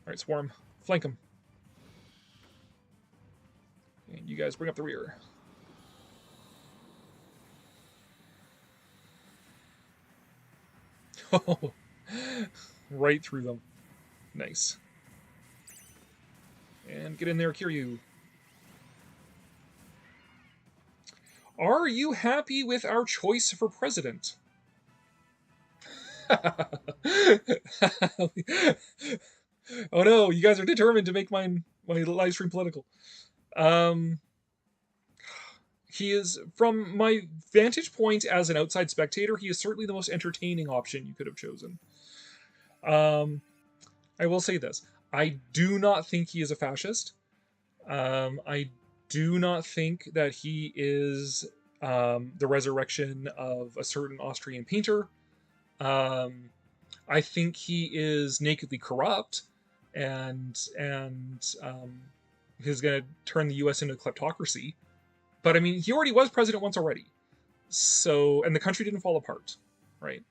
Alright, Swarm. Flank him. And you guys bring up the rear. Oh, right through them. Nice. And get in there, Kiryu. Are you happy with our choice for president? Oh no, you guys are determined to make my live stream political. He is, from my vantage point as an outside spectator, he is certainly the most entertaining option you could have chosen. I will say this. I do not think he is a fascist. I do not think that he is the resurrection of a certain Austrian painter. I think he is nakedly corrupt and he's going to turn the U.S. into a kleptocracy. But I mean, he already was president once already. So, and the country didn't fall apart, right?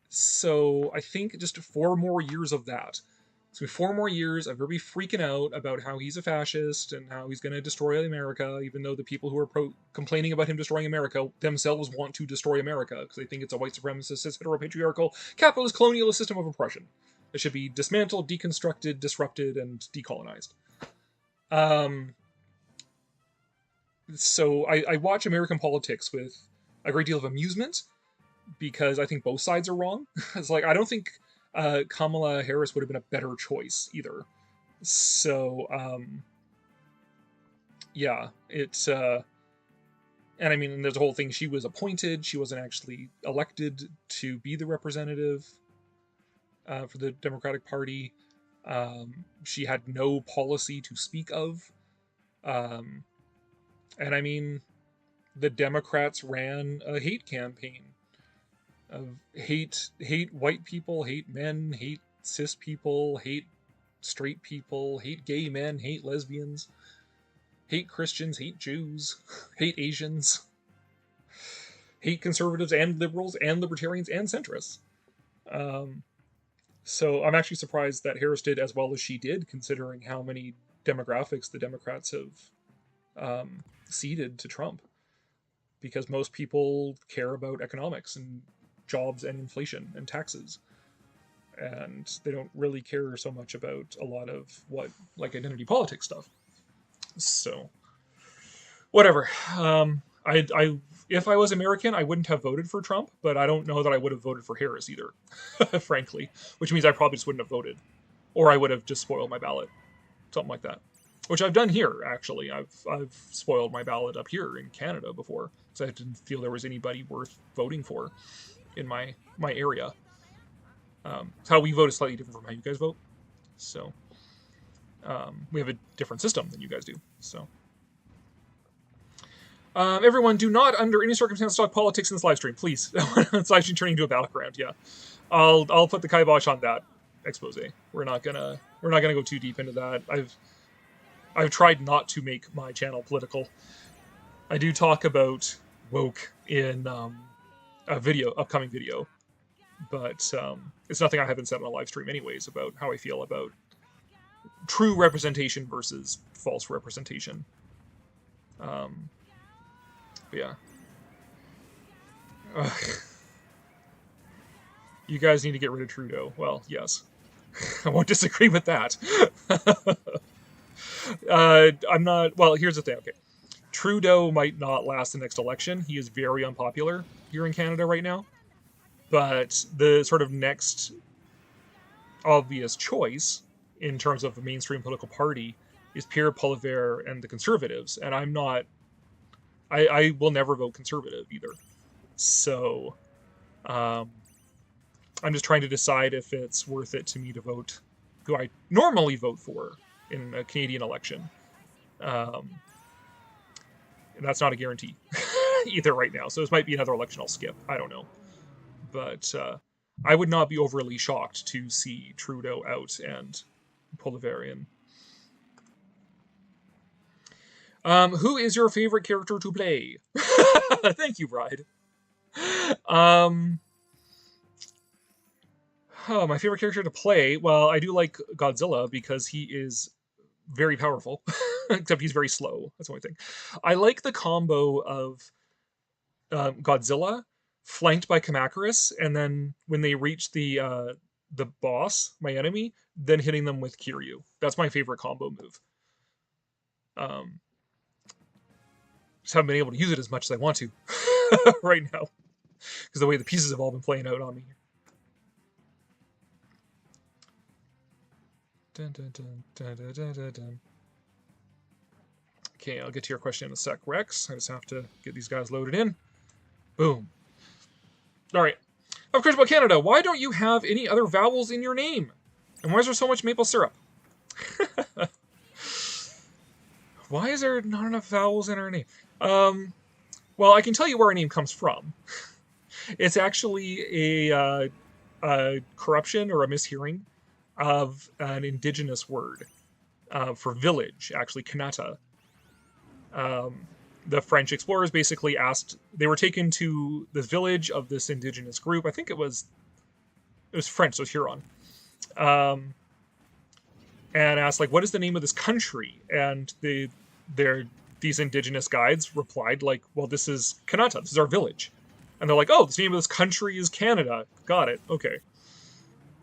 So I think just 4 more years of that. So 4 more years of everybody freaking out about how he's a fascist and how he's going to destroy America, even though the people who are complaining about him destroying America themselves want to destroy America because they think it's a white supremacist, heteropatriarchal, capitalist, colonialist system of oppression. It should be dismantled, deconstructed, disrupted, and decolonized. So I watch American politics with a great deal of amusement because I think both sides are wrong. It's like, I don't think Kamala Harris would have been a better choice either. So, yeah, it's, and I mean, there's a whole thing, she was appointed, she wasn't actually elected to be the representative for the Democratic Party. She had no policy to speak of. And I mean, the Democrats ran a hate campaign of hate white people, hate men, hate cis people, hate straight people, hate gay men, hate lesbians, hate Christians, hate Jews, hate Asians, hate conservatives and liberals and libertarians and centrists. Um, so I'm actually surprised that Harris did as well as she did, considering how many demographics the Democrats have ceded to Trump. Because most people care about economics and jobs and inflation and taxes, and they don't really care so much about a lot of what, like, identity politics stuff. So whatever. I if I was American, I wouldn't have voted for Trump, but I don't know that I would have voted for Harris either, frankly. Which means I probably just wouldn't have voted, or I would have just spoiled my ballot, something like that. Which I've done here, actually. I've spoiled my ballot up here in Canada before, because I didn't feel there was anybody worth voting for in my area. How we vote is slightly different from how you guys vote, so we have a different system than you guys do. So. Everyone, do not, under any circumstance, talk politics in this live stream, please. It's actually turning into a battleground. Yeah, I'll put the kibosh on that expose. We're not gonna go too deep into that. I've tried not to make my channel political. I do talk about woke in a upcoming video, but it's nothing I haven't said on a live stream anyways about how I feel about true representation versus false representation. Yeah. You guys need to get rid of Trudeau. Well, yes. I won't disagree with that. I'm not... Well, here's the thing. Okay. Trudeau might not last the next election. He is very unpopular here in Canada right now. But the sort of next obvious choice in terms of a mainstream political party is Pierre Poilievre and the Conservatives. And I'm not... I will never vote Conservative either. So, I'm just trying to decide if it's worth it to me to vote who I normally vote for in a Canadian election. And that's not a guarantee either right now. So this might be another election I'll skip. I don't know. But I would not be overly shocked to see Trudeau out and Poilievre in. Who is your favorite character to play? Thank you, Bride. My favorite character to play, well, I do like Godzilla because he is very powerful, except he's very slow. That's the only thing. I like the combo of Godzilla flanked by Kamacuras, and then when they reach the boss, my enemy, then hitting them with Kiryu. That's my favorite combo move. Just haven't been able to use it as much as I want to right now, because the way the pieces have all been playing out on me. Dun, dun, dun, dun, dun, dun, dun, dun. Okay, I'll get to your question in a sec, Rex. I just have to get these guys loaded in. Boom. All right. I have a question about Canada. Why don't you have any other vowels in your name? And why is there so much maple syrup? Why is there not enough vowels in our name? Well, I can tell you where our name comes from. It's actually a corruption or a mishearing of an indigenous word for village, actually, Kanata. The French explorers basically asked, they were taken to the village of this indigenous group. I think it was French, so it was Huron. And asked, like, what is the name of this country? And these indigenous guides replied, like, well, this is Kanata, this is our village. And they're like, oh, the name of this country is Canada. Got it, okay.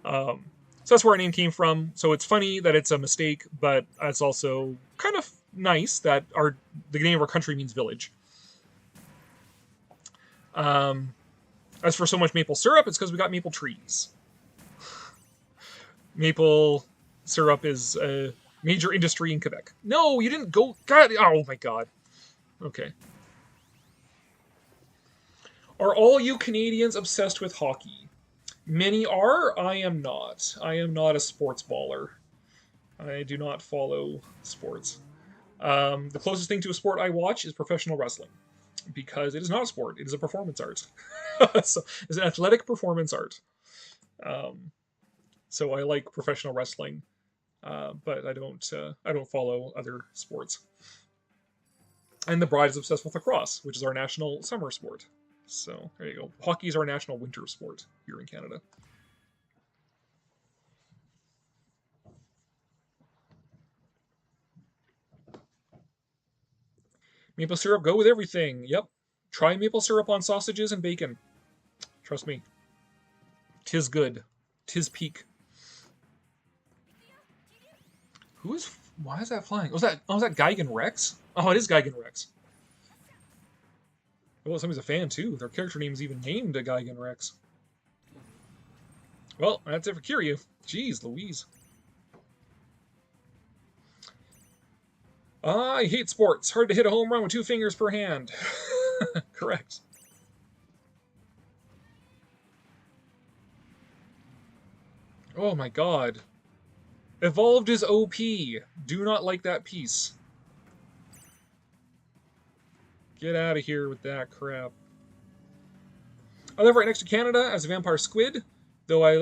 So that's where our name came from. So it's funny that it's a mistake, but it's also kind of nice that the name of our country means village. As for so much maple syrup, it's because we got maple trees. Maple syrup is a major industry in Quebec. No, you didn't go... God, oh my god. Okay. Are all you Canadians obsessed with hockey? Many are. I am not. I am not a sports baller. I do not follow sports. The closest thing to a sport I watch is professional wrestling, because it is not a sport; it is a performance art. So it's an athletic performance art. Um, so I like professional wrestling, but I don't follow other sports. And the bride is obsessed with lacrosse, which is our national summer sport. So there you go. Hockey is our national winter sport here in Canada. Maple syrup, go with everything. Yep. Try maple syrup on sausages and bacon. Trust me. Tis good. Tis peak. Who is... Why is that flying? Was that Geigen Rex? Oh, it is Geigen Rex. Well, somebody's a fan too. Their character name is even named a Geigen Rex. Well, that's it for Kiryu. Jeez Louise. I hate sports. Hard to hit a home run with 2 fingers per hand. Correct. Oh my god. Evolved is OP. Do not like that piece. Get out of here with that crap. I live right next to Canada as a vampire squid, though I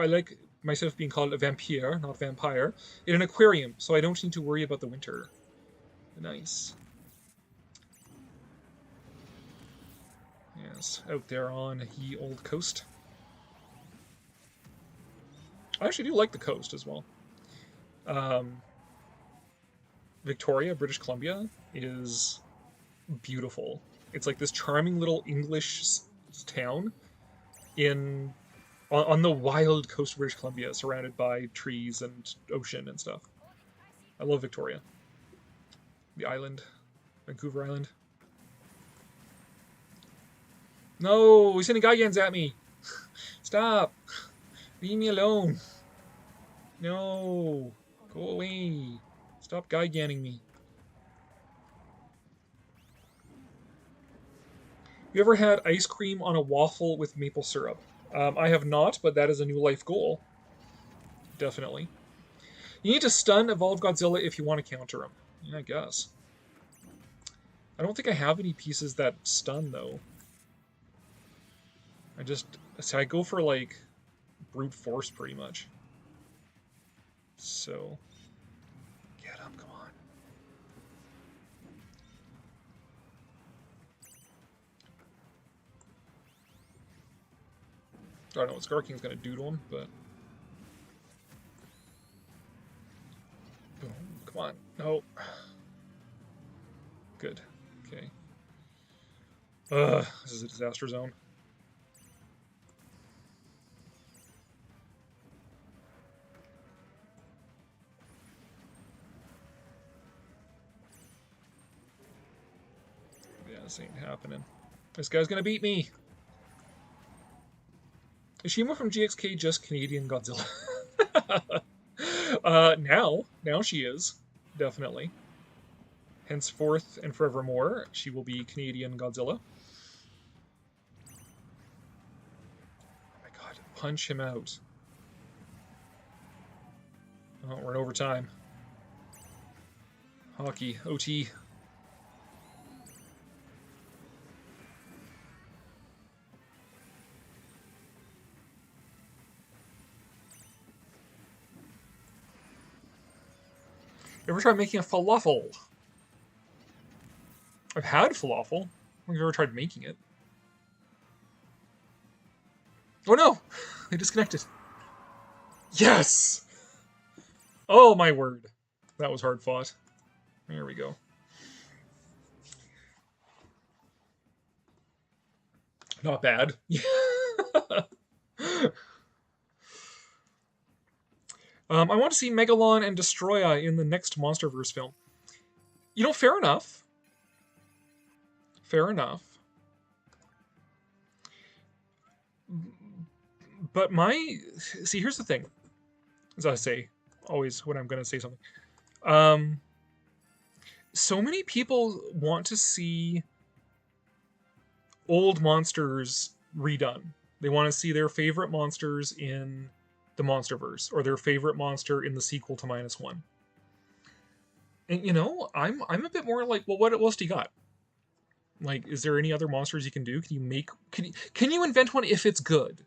like myself being called a vampire, not vampire, in an aquarium, so I don't need to worry about the winter. Nice. Yes, out there on ye old coast. I actually do like the coast as well. Victoria, British Columbia, is beautiful. It's like this charming little English town on the wild coast of British Columbia, surrounded by trees and ocean and stuff. I love Victoria. The island. Vancouver Island. No, he's sending Geigens at me. Stop. Leave me alone. No. Go away. Stop Geigenning me. You ever had ice cream on a waffle with maple syrup? I have not, but that is a new life goal. Definitely. You need to stun Evolved Godzilla if you want to counter him. Yeah, I guess. I don't think I have any pieces that stun, though. I go for, like, brute force, pretty much. So, get him, come on. I don't know what Scar King's gonna do to him, but... Boom, come on. No. Good. Okay. This is a disaster zone. Yeah, this ain't happening. This guy's gonna beat me! Is Shima from GXK just Canadian Godzilla? Now she is. Definitely. Henceforth and forevermore, she will be Canadian Godzilla. Oh my god, punch him out. Oh, we're in overtime. Hockey, OT. Ever tried making a falafel? I've had falafel. I've never tried making it. Oh no! They disconnected. Yes! Oh my word. That was hard fought. There we go. Not bad. I want to see Megalon and Destroya in the next MonsterVerse film. You know, fair enough. Fair enough. But see, here's the thing. As I say, always when I'm going to say something. So many people want to see old monsters redone. They want to see their favorite monsters in the MonsterVerse, or their favorite monster in the sequel to -1. And I'm a bit more like, well, what else do you got? Like, is there any other monsters you can do? Can you invent one if it's good?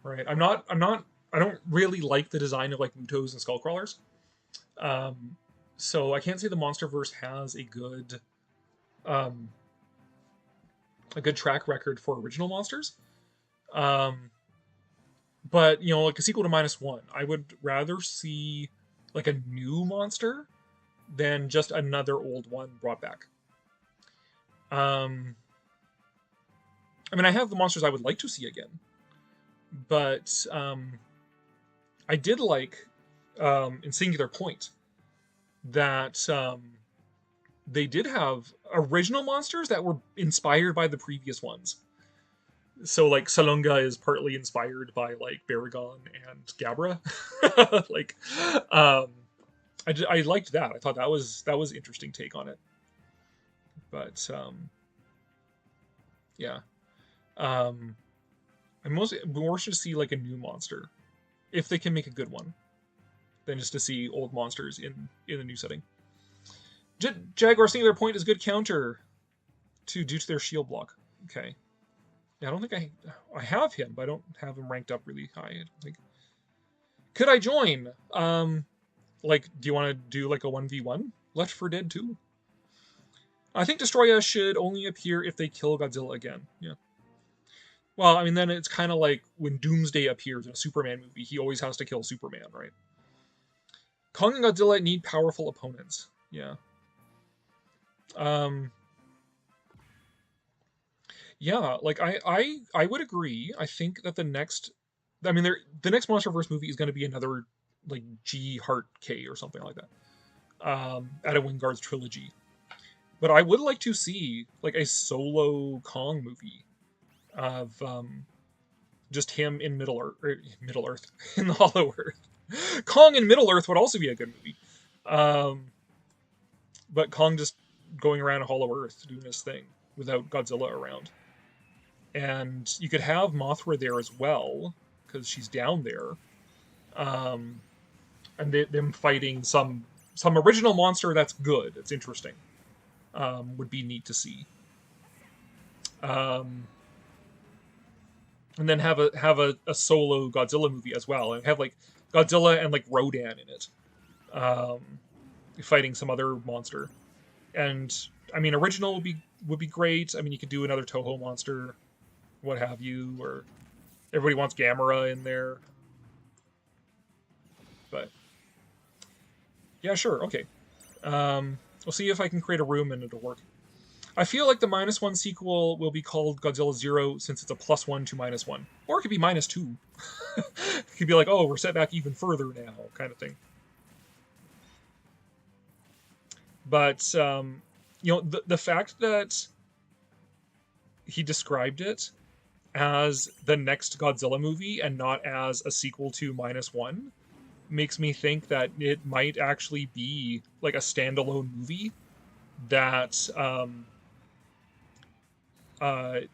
Right? I don't really like the design of like Mutos and Skullcrawlers. Um, so I can't say the MonsterVerse has um, a good track record for original monsters. Um, but like a sequel to -1, I would rather see like a new monster than just another old one brought back. Um, I mean, I have the monsters I would like to see again, but I did like in Singular Point that they did have original monsters that were inspired by the previous ones. So like Salunga is partly inspired by like Baragon and Gabra. Like um I liked that. I thought that was interesting take on it. But yeah. Um I'm mostly more to see like a new monster if they can make a good one than just to see old monsters in a new setting. Jaguar Singular Point is a good counter due to their shield block. Okay. Yeah, I don't think I have him, but I don't have him ranked up really high. I don't think. Could I join? Like, do you want to do like a 1v1? Left 4 Dead 2? I think Destroya should only appear if they kill Godzilla again. Yeah. Well, I mean, then it's kind of like when Doomsday appears in a Superman movie, he always has to kill Superman, right? Kong and Godzilla need powerful opponents. Yeah. Um, yeah, like I would agree. I think that I mean, the next MonsterVerse movie is going to be another like G Heart K or something like that. Out of Wingard's trilogy. But I would like to see like a solo Kong movie of just him in Middle Earth, in the Hollow Earth. Kong in Middle Earth would also be a good movie. Um, but Kong just going around a Hollow Earth doing his thing without Godzilla around. And you could have Mothra there as well because she's down there, um, and them fighting some original monster that's good. It's interesting. Would be neat to see. Um, and then have a solo Godzilla movie as well, and have like Godzilla and like Rodan in it, um, fighting some other monster. And I mean, original would be great. I mean, you could do another Toho monster, what have you, or everybody wants Gamera in there. But yeah, sure, okay. We'll see if I can create a room and it'll work. I feel like the -1 sequel will be called Godzilla Zero since it's a +1 to -1, or it could be -2. It could be like, oh, we're set back even further now, kind of thing. But the fact that he described it as the next Godzilla movie and not as a sequel to -1 makes me think that it might actually be like a standalone movie that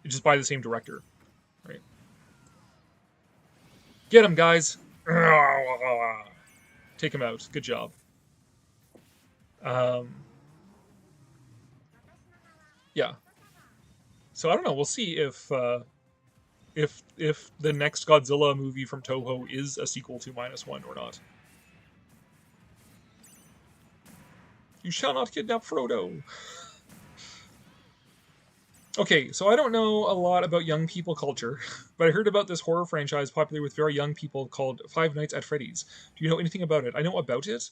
just by the same director, right? Get him, guys! Take him out. Good job. Um, yeah. So I don't know. We'll see if the next Godzilla movie from Toho is a sequel to -1 or not. You shall not kidnap Frodo. Okay, so I don't know a lot about young people culture, but I heard about this horror franchise popular with very young people called Five Nights at Freddy's. Do you know anything about it? I know about it.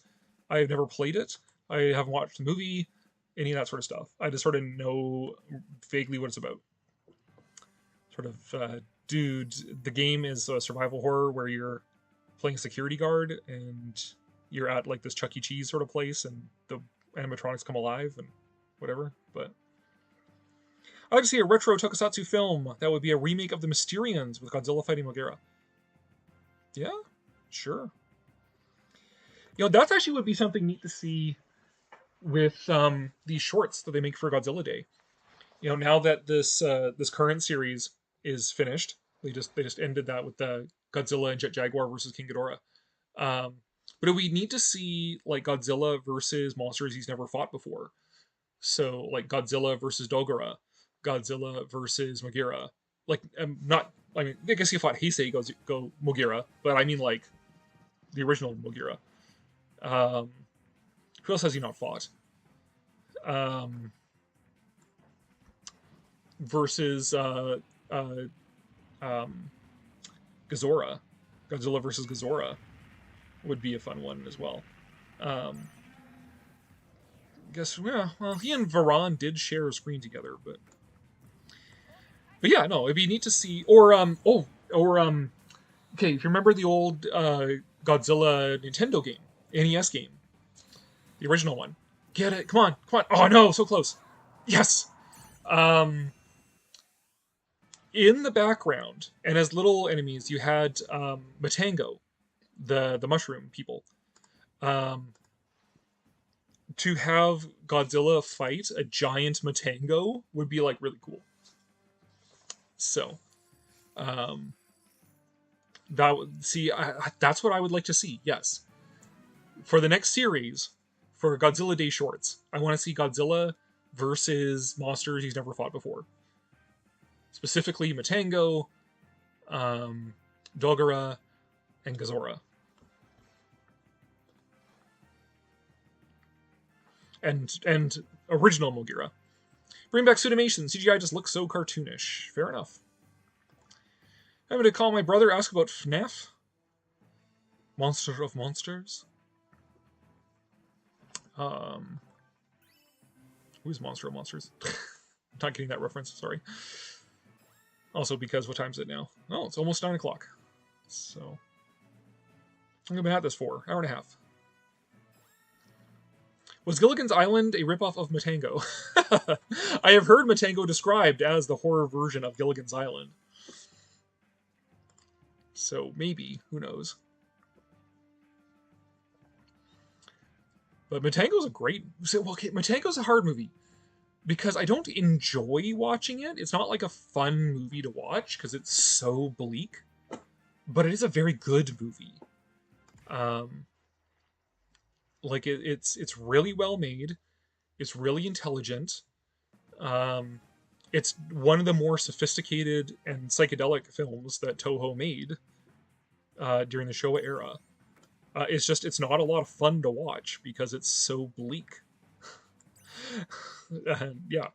I've never played it. I haven't watched the movie, any of that sort of stuff. I just sort of know vaguely what it's about. Sort of, dude, the game is a survival horror where you're playing a security guard and you're at like this Chuck E. Cheese sort of place and the animatronics come alive and whatever, but I'd like to see a retro tokusatsu film that would be a remake of the Mysterians with Godzilla fighting Moguera. Yeah, sure. That actually would be something neat to see with these shorts that they make for Godzilla Day. Now that this current series is finished, they just ended that with the Godzilla and Jet Jaguar versus King Ghidorah. Um, But we need to see like Godzilla versus monsters he's never fought before. So like Godzilla versus Dogora, Godzilla versus Mogira. Like not. I mean, I guess he fought Heisei go Mogira, but I mean like the original Mogira. Um, who else has he not fought? Um, versus um, Gazora. Godzilla versus Gazora would be a fun one as well. Um, guess yeah. Well, he and Varan did share a screen together, but yeah, no, it'd be neat to see. Okay, if you remember the old Godzilla Nintendo game, NES game, the original one, get it? Come on, come on! Oh no, so close. Yes. Um, in the background, and as little enemies, you had Matango, the mushroom people. Um, to have Godzilla fight a giant Matango would be like really cool. So, um, that would see. That's what I would like to see. Yes, for the next series, for Godzilla Day shorts, I want to see Godzilla versus monsters he's never fought before. Specifically, Matango, Dogora, and Gazora. And original Mogira. Bring back Sudomation. CGI just looks so cartoonish. Fair enough. I'm going to call my brother, ask about FNAF. Monster of Monsters. Who's Monster of Monsters? I'm not getting that reference, sorry. Also because, what time is it now? Oh, it's almost 9 o'clock. So, I'm going to be at this for hour and a half. Was Gilligan's Island a ripoff of Matango? I have heard Matango described as the horror version of Gilligan's Island. So maybe, who knows? But Matango's a great... Okay, Matango's a hard movie. Because I don't enjoy watching it. It's not like a fun movie to watch, because it's so bleak. But it is a very good movie. Like it's really well made. It's really intelligent. It's one of the more sophisticated and psychedelic films that Toho made during the Showa era. It's not a lot of fun to watch because it's so bleak. Yeah,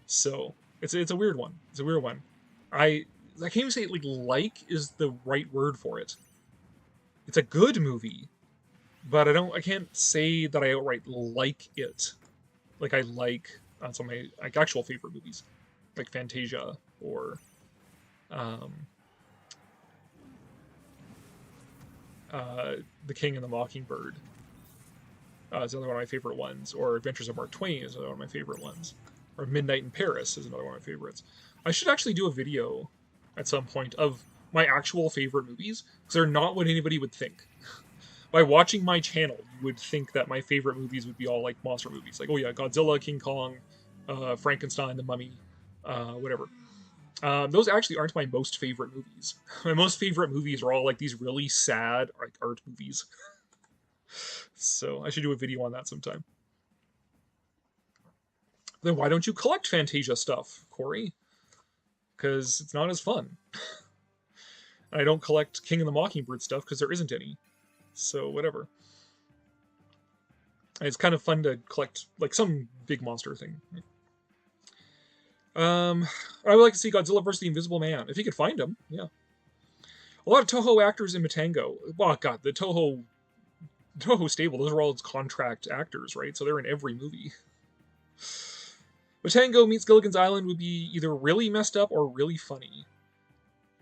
so it's a weird one. It's a weird one. I can't even say like is the right word for it. It's a good movie. But I can't say that I outright like it. Like I like some of my actual favorite movies, like Fantasia or The King and the Mockingbird. Is another one of my favorite ones. Or Adventures of Mark Twain is another one of my favorite ones. Or Midnight in Paris is another one of my favorites. I should actually do a video at some point of my actual favorite movies, because they're not what anybody would think. By watching my channel, you would think that my favorite movies would be all like monster movies. Like, oh yeah, Godzilla, King Kong, Frankenstein, The Mummy, whatever. Those actually aren't my most favorite movies. My most favorite movies are all like these really sad like art movies. So I should do a video on that sometime. Then why don't you collect Fantasia stuff, Corey? Because it's not as fun. And I don't collect King and the Mockingbird stuff because there isn't any. So whatever. And it's kind of fun to collect like some big monster thing. I would like to see Godzilla vs. the Invisible Man if you could find him. Yeah, a lot of Toho actors in Matango. Oh god, the Toho stable. Those are all its contract actors, right? So they're in every movie. Matango meets Gilligan's Island would be either really messed up or really funny.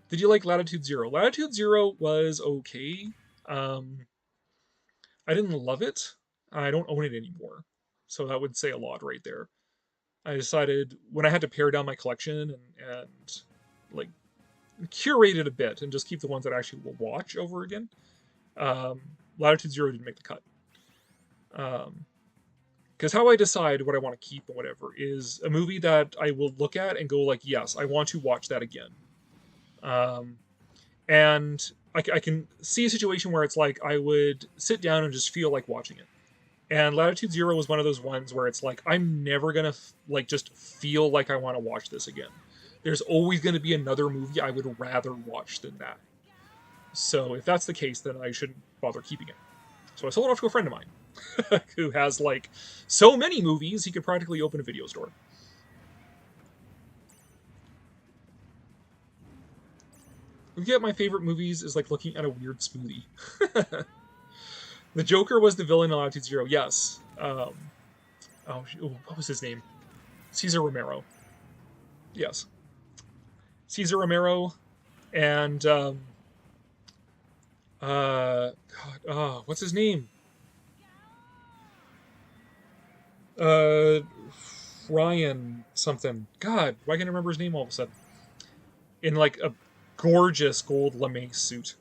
Did you like Latitude Zero? Latitude Zero was okay. I didn't love it. I don't own it anymore. So that would say a lot right there. I decided when I had to pare down my collection and like curate it a bit and just keep the ones that I actually will watch over again. Latitude Zero didn't make the cut. Because how I decide what I want to keep and whatever is a movie that I will look at and go like, yes, I want to watch that again. And I can see a situation where it's like I would sit down and just feel like watching it. And Latitude Zero was one of those ones where it's like I'm never gonna like just feel like I want to watch this again. There's always going to be another movie I would rather watch than that. So if that's the case, then I shouldn't bother keeping it. So I sold it off to a friend of mine who has like so many movies he could practically open a video store. Looking at my favorite movies is like looking at a weird smoothie. The Joker was the villain in Latitude Zero. Yes. What was his name? Cesar Romero. Yes. Cesar Romero and what's his name? Ryan something. God, why can't I remember his name all of a sudden? In like a gorgeous gold lame suit.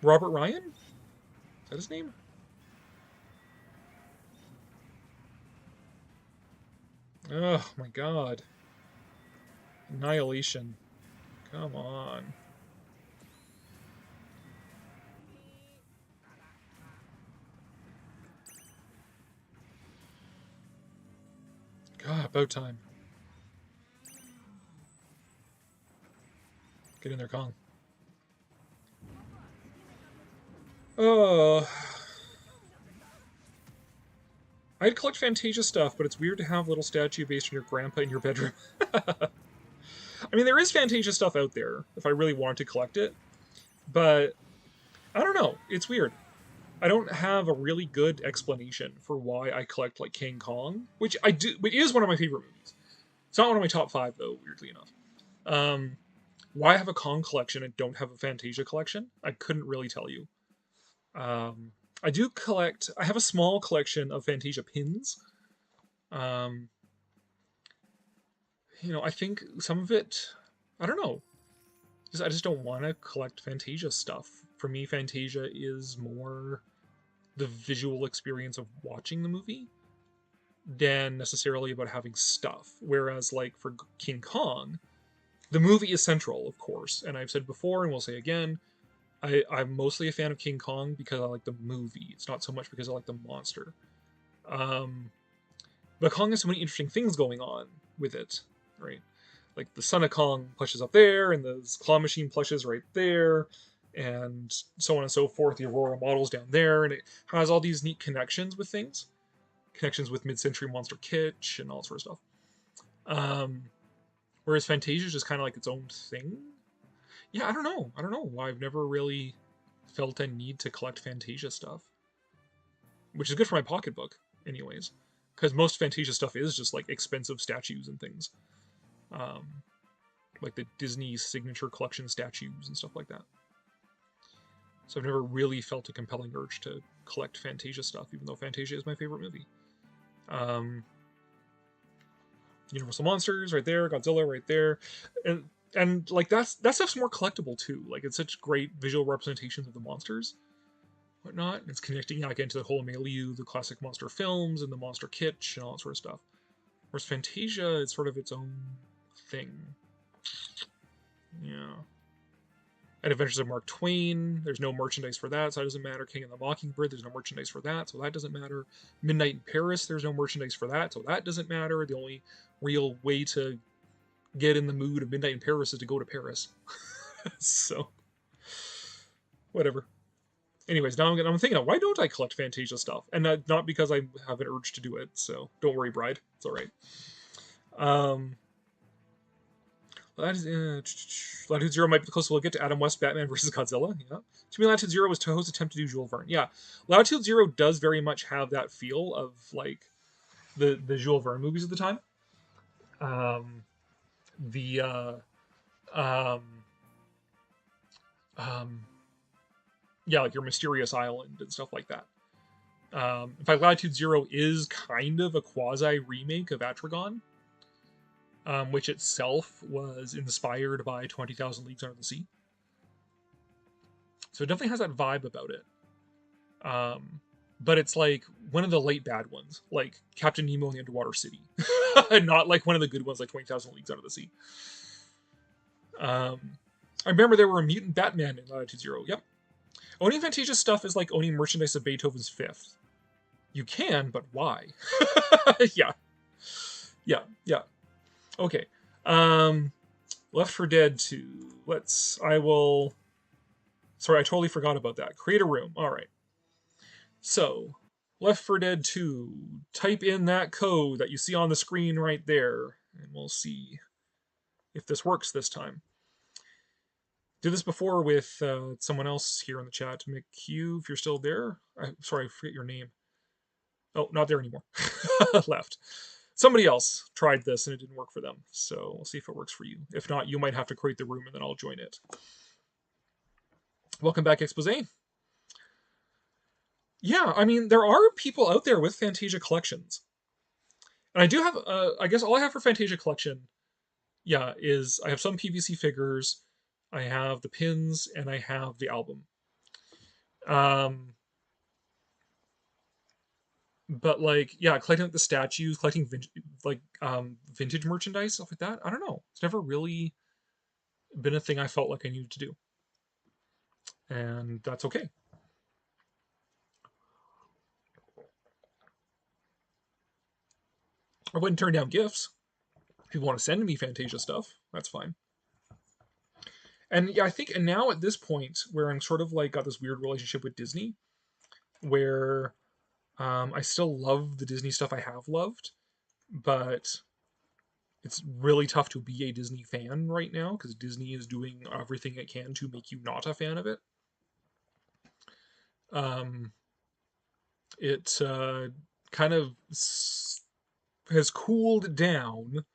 Robert Ryan? Is that his name? Oh my god. Annihilation. Come on. God, about time. Get in there, Kong. Oh. I'd collect Fantasia stuff, but it's weird to have a little statue based on your grandpa in your bedroom. I mean, there is Fantasia stuff out there, if I really wanted to collect it. But, I don't know. It's weird. I don't have a really good explanation for why I collect, like, King Kong. Which I do. Which is one of my favorite movies. It's not one of my top 5, though, weirdly enough. Why I have a Kong collection and don't have a Fantasia collection, I couldn't really tell you. I do collect. I have a small collection of Fantasia pins. I think some of it. I don't know. I just don't want to collect Fantasia stuff. For me, Fantasia is more the visual experience of watching the movie than necessarily about having stuff. Whereas, like for King Kong, the movie is central, of course, and I've said before and will say again. I'm mostly a fan of King Kong because I like the movie. It's not so much because I like the monster. But Kong has so many interesting things going on with it, right? Like the Son of Kong plushes up there, and the Claw Machine plushes right there, and so on and so forth. The Aurora models down there, and it has all these neat connections with things. Connections with mid-century monster kitsch and all sort of stuff. Whereas Fantasia is just kind of like its own thing. Yeah, I don't know why I've never really felt a need to collect Fantasia stuff. Which is good for my pocketbook, anyways. Because most Fantasia stuff is just like expensive statues and things. Like the Disney signature collection statues and stuff like that. So I've never really felt a compelling urge to collect Fantasia stuff, even though Fantasia is my favorite movie. Universal Monsters right there, Godzilla right there. And like that stuff's more collectible too. Like it's such great visual representations of the monsters, whatnot. It's connecting again to the whole milieu, the classic monster films and the monster kitsch and all that sort of stuff. Whereas Fantasia is sort of its own thing. Yeah. And Adventures of Mark Twain, there's no merchandise for that, so that doesn't matter. King of the Mockingbird, there's no merchandise for that, so that doesn't matter. Midnight in Paris, there's no merchandise for that, so that doesn't matter. The only real way to get in the mood of Midnight in Paris is to go to Paris. So, whatever. Anyways, now I'm thinking, why don't I collect Fantasia stuff? And not because I have an urge to do it, so don't worry, bride. It's alright. Latitude Zero might be the closest we'll get to Adam West Batman versus Godzilla. Yeah. To me, Latitude Zero was Toho's attempt to do Jules Verne. Yeah. Latitude Zero does very much have that feel of, like, the Jules Verne movies of the time. Yeah, like your Mysterious Island and stuff like that. In fact, Latitude Zero is kind of a quasi remake of Atragon, which itself was inspired by 20,000 Leagues Under the Sea. So it definitely has that vibe about it. But it's like one of the late bad ones, like Captain Nemo and the Underwater City. Not like one of the good ones like 20,000 Leagues Under the Sea. I remember there were a mutant Batman in Latitude Zero. Yep. Owning Fantasia stuff is like owning merchandise of Beethoven's Fifth. You can, but why? Yeah. Yeah. Yeah. Okay. Left 4 Dead 2. I will... Sorry, I totally forgot about that. Create a room. All right. So, Left 4 Dead 2. Type in that code that you see on the screen right there, and we'll see if this works this time. Did this before with someone else here in the chat. McHugh, if you're still there. Sorry, I forget your name. Oh, not there anymore. Left. Somebody else tried this and it didn't work for them. So we'll see if it works for you. If not, you might have to create the room and then I'll join it. Welcome back, Expose. Yeah, I mean, there are people out there with Fantasia collections. And I do have, I guess all I have for Fantasia collection, yeah, is I have some PVC figures, I have the pins, and I have the album. But like, yeah, collecting like the statues, collecting vintage merchandise, stuff like that. I don't know. It's never really been a thing I felt like I needed to do, and that's okay. I wouldn't turn down gifts. If people want to send me Fantasia stuff, that's fine. And yeah, I think, and now at this point where I'm sort of like got this weird relationship with Disney, where I still love the Disney stuff I have loved, but it's really tough to be a Disney fan right now because Disney is doing everything it can to make you not a fan of it. It kind of has cooled down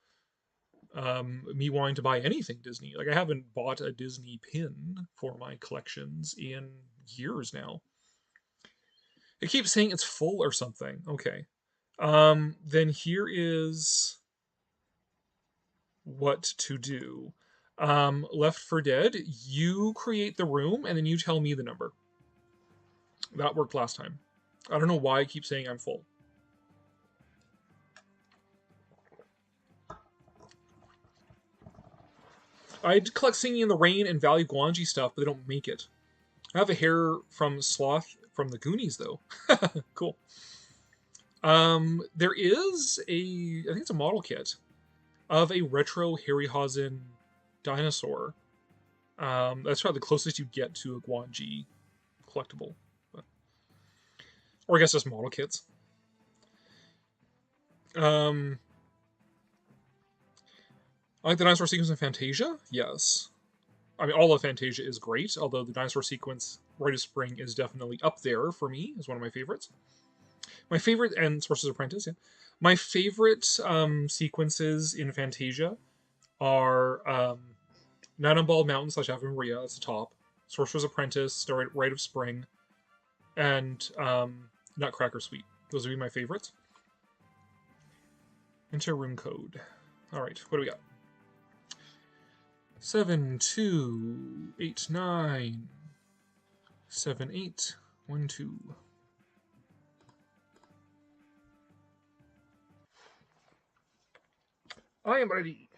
me wanting to buy anything Disney. Like, I haven't bought a Disney pin for my collections in years now. It keeps saying it's full or something. Okay. Then here is what to do. Left 4 Dead, you create the room and then you tell me the number. That worked last time. I don't know why I keep saying I'm full. I'd collect Singing in the Rain and Valley of Gwangi stuff, but they don't make it. I have a hair from Sloth from the Goonies, though. Cool. There is I think it's a model kit of a retro Harryhausen dinosaur. That's probably the closest you get to a Gwangi collectible. Or I guess just model kits. I like the dinosaur sequence in Fantasia. Yes. I mean, all of Fantasia is great, although the dinosaur sequence, Rite of Spring, is definitely up there for me, is one of my favorites. My favorite, and Sorcerer's Apprentice, yeah. My favorite sequences in Fantasia are Night on Bald Mountain / Ave Maria, that's the top, Sorcerer's Apprentice, Rite of Spring, and Nutcracker Suite. Those would be my favorites. Enter room code. Alright, what do we got? 7289 7812. I am ready.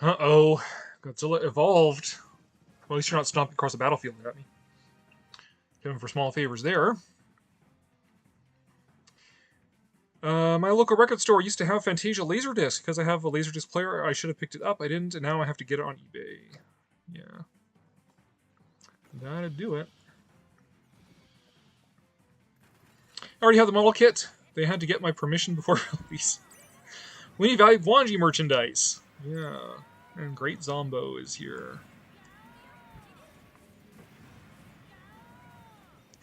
Uh-oh. Godzilla evolved. Well, at least you're not stomping across the battlefield at me. Giving for small favors there. My local record store used to have Fantasia Laserdisc. Because I have a Laserdisc player, I should have picked it up. I didn't, and now I have to get it on eBay. Yeah. Gotta do it. I already have the model kit. They had to get my permission before release. We need Valley of Gwangi merchandise. Yeah. And Great Zombo is here.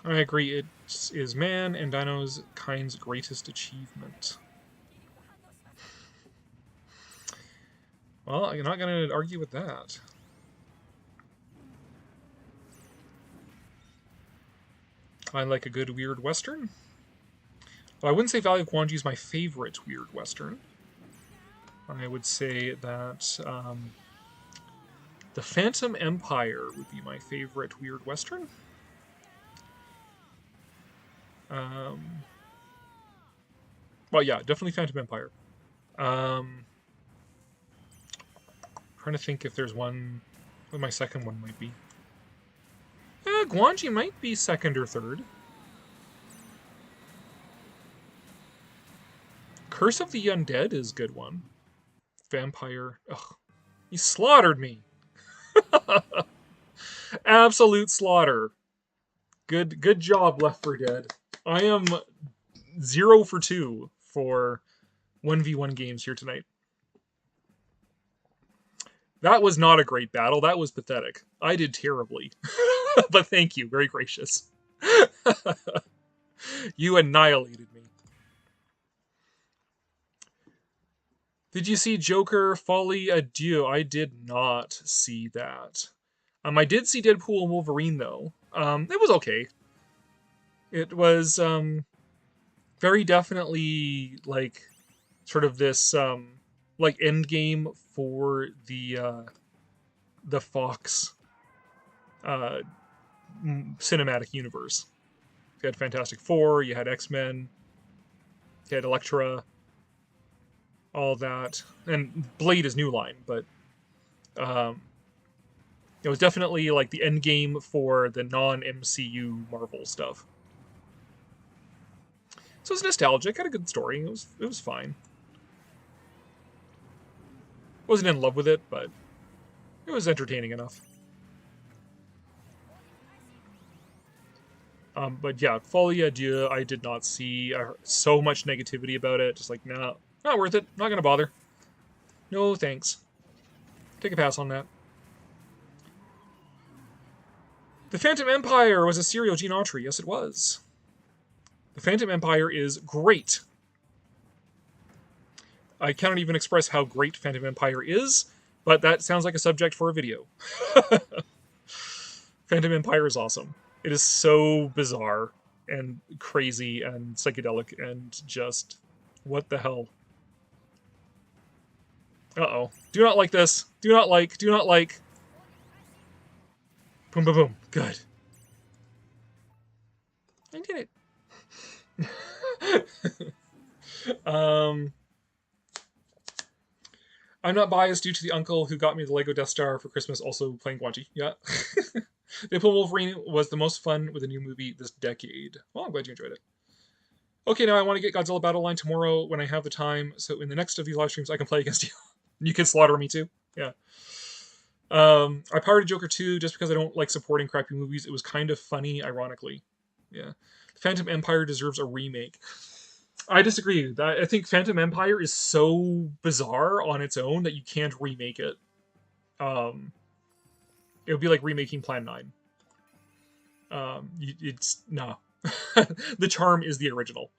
I agree, it is man and Dino's kind's greatest achievement. Well, you're not going to argue with that. I like a good weird western. Well, I wouldn't say Valley of Gwangi is my favorite weird western. I would say that The Phantom Empire would be my favorite weird western. Well, yeah, definitely Phantom Empire. trying to think if there's one... what my second one might be. Guanji might be second or third. Curse of the Undead is a good one. Vampire. Ugh. You slaughtered me. Absolute slaughter. Good job, Left 4 Dead. I am 0 for 2 for 1v1 games here tonight. That was not a great battle. That was pathetic. I did terribly. But thank you. Very gracious. You annihilated me. Did you see Joker Folly Adieu? I did not see that. I did see Deadpool and Wolverine, though. It was okay. It was very definitely like sort of this like end game for the Fox cinematic universe. You had Fantastic Four, you had X-Men, you had Elektra, all that, and Blade is New Line, but it was definitely like the end game for the non-MCU Marvel stuff. So it was nostalgic, had a good story. It was fine. Wasn't in love with it, but it was entertaining enough. But yeah, Folie à Deux, I did not see. I heard so much negativity about it. Just like, nah, not worth it. Not gonna bother. No thanks. Take a pass on that. The Phantom Empire was a serial Gene Autry. Yes, it was. The Phantom Empire is great. I cannot even express how great Phantom Empire is, but that sounds like a subject for a video. Phantom Empire is awesome. It is so bizarre and crazy and psychedelic and just... what the hell? Uh-oh. Do not like this. Do not like. Do not like. Boom, boom, boom. Good. I did it. I'm not biased due to the uncle who got me the Lego Death Star for Christmas, also playing Guanji. Yeah. Deadpool Wolverine was the most fun with a new movie this decade. Well, I'm glad you enjoyed it. Okay, now I want to get Godzilla Battleline tomorrow when I have the time, so in the next of these live streams I can play against you. You can slaughter me too. Yeah. I pirated Joker 2 just because I don't like supporting crappy movies. It was kind of funny, ironically. Yeah. Phantom Empire deserves a remake. I disagree. I think Phantom Empire is so bizarre on its own that you can't remake it. It would be like remaking Plan 9. It's... nah. The charm is the original.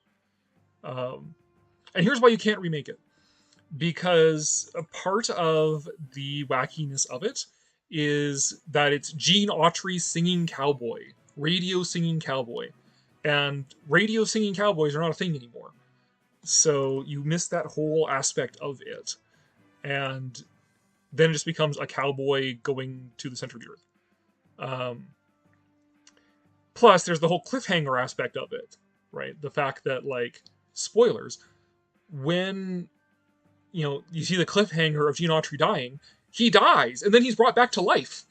And here's why you can't remake it. Because a part of the wackiness of it is that it's Gene Autry singing cowboy. Radio singing cowboy. And radio singing cowboys are not a thing anymore. So you miss that whole aspect of it. And then it just becomes a cowboy going to the center of the earth. Plus, there's the whole cliffhanger aspect of it, right? The fact that, like, spoilers, when, you know, you see the cliffhanger of Gene Autry dying, he dies, and then he's brought back to life.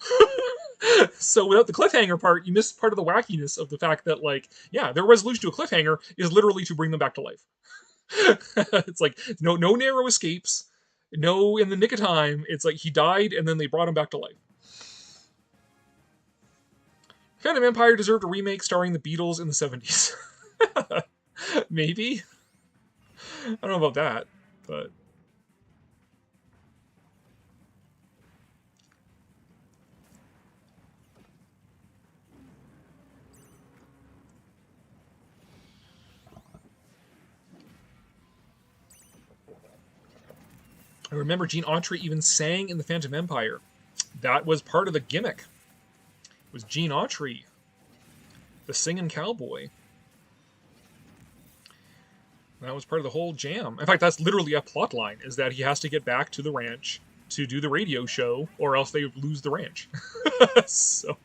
So without the cliffhanger part, you miss part of the wackiness of the fact that, like, yeah, their resolution to a cliffhanger is literally to bring them back to life. It's like, no narrow escapes, no in the nick of time. It's like he died, and then they brought him back to life. Phantom Empire deserved a remake starring the Beatles in the 70s. Maybe? I don't know about that, but... I remember Gene Autry even sang in the Phantom Empire. That was part of the gimmick. It was Gene Autry, the singing cowboy. That was part of the whole jam. In fact, that's literally a plot line, is that he has to get back to the ranch to do the radio show, or else they lose the ranch. So,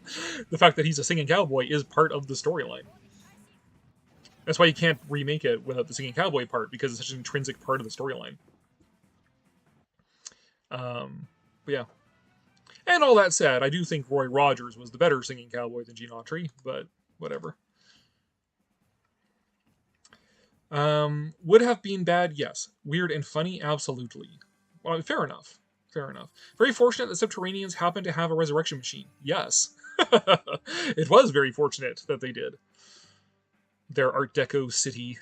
the fact that he's a singing cowboy is part of the storyline. That's why you can't remake it without the singing cowboy part, because it's such an intrinsic part of the storyline. But yeah. And all that said, I do think Roy Rogers was the better singing cowboy than Gene Autry, but whatever. Would have been bad, yes. Weird and funny, absolutely. Well, fair enough. Fair enough. Very fortunate that Subterraneans happened to have a resurrection machine. Yes. It was very fortunate that they did. Their Art Deco city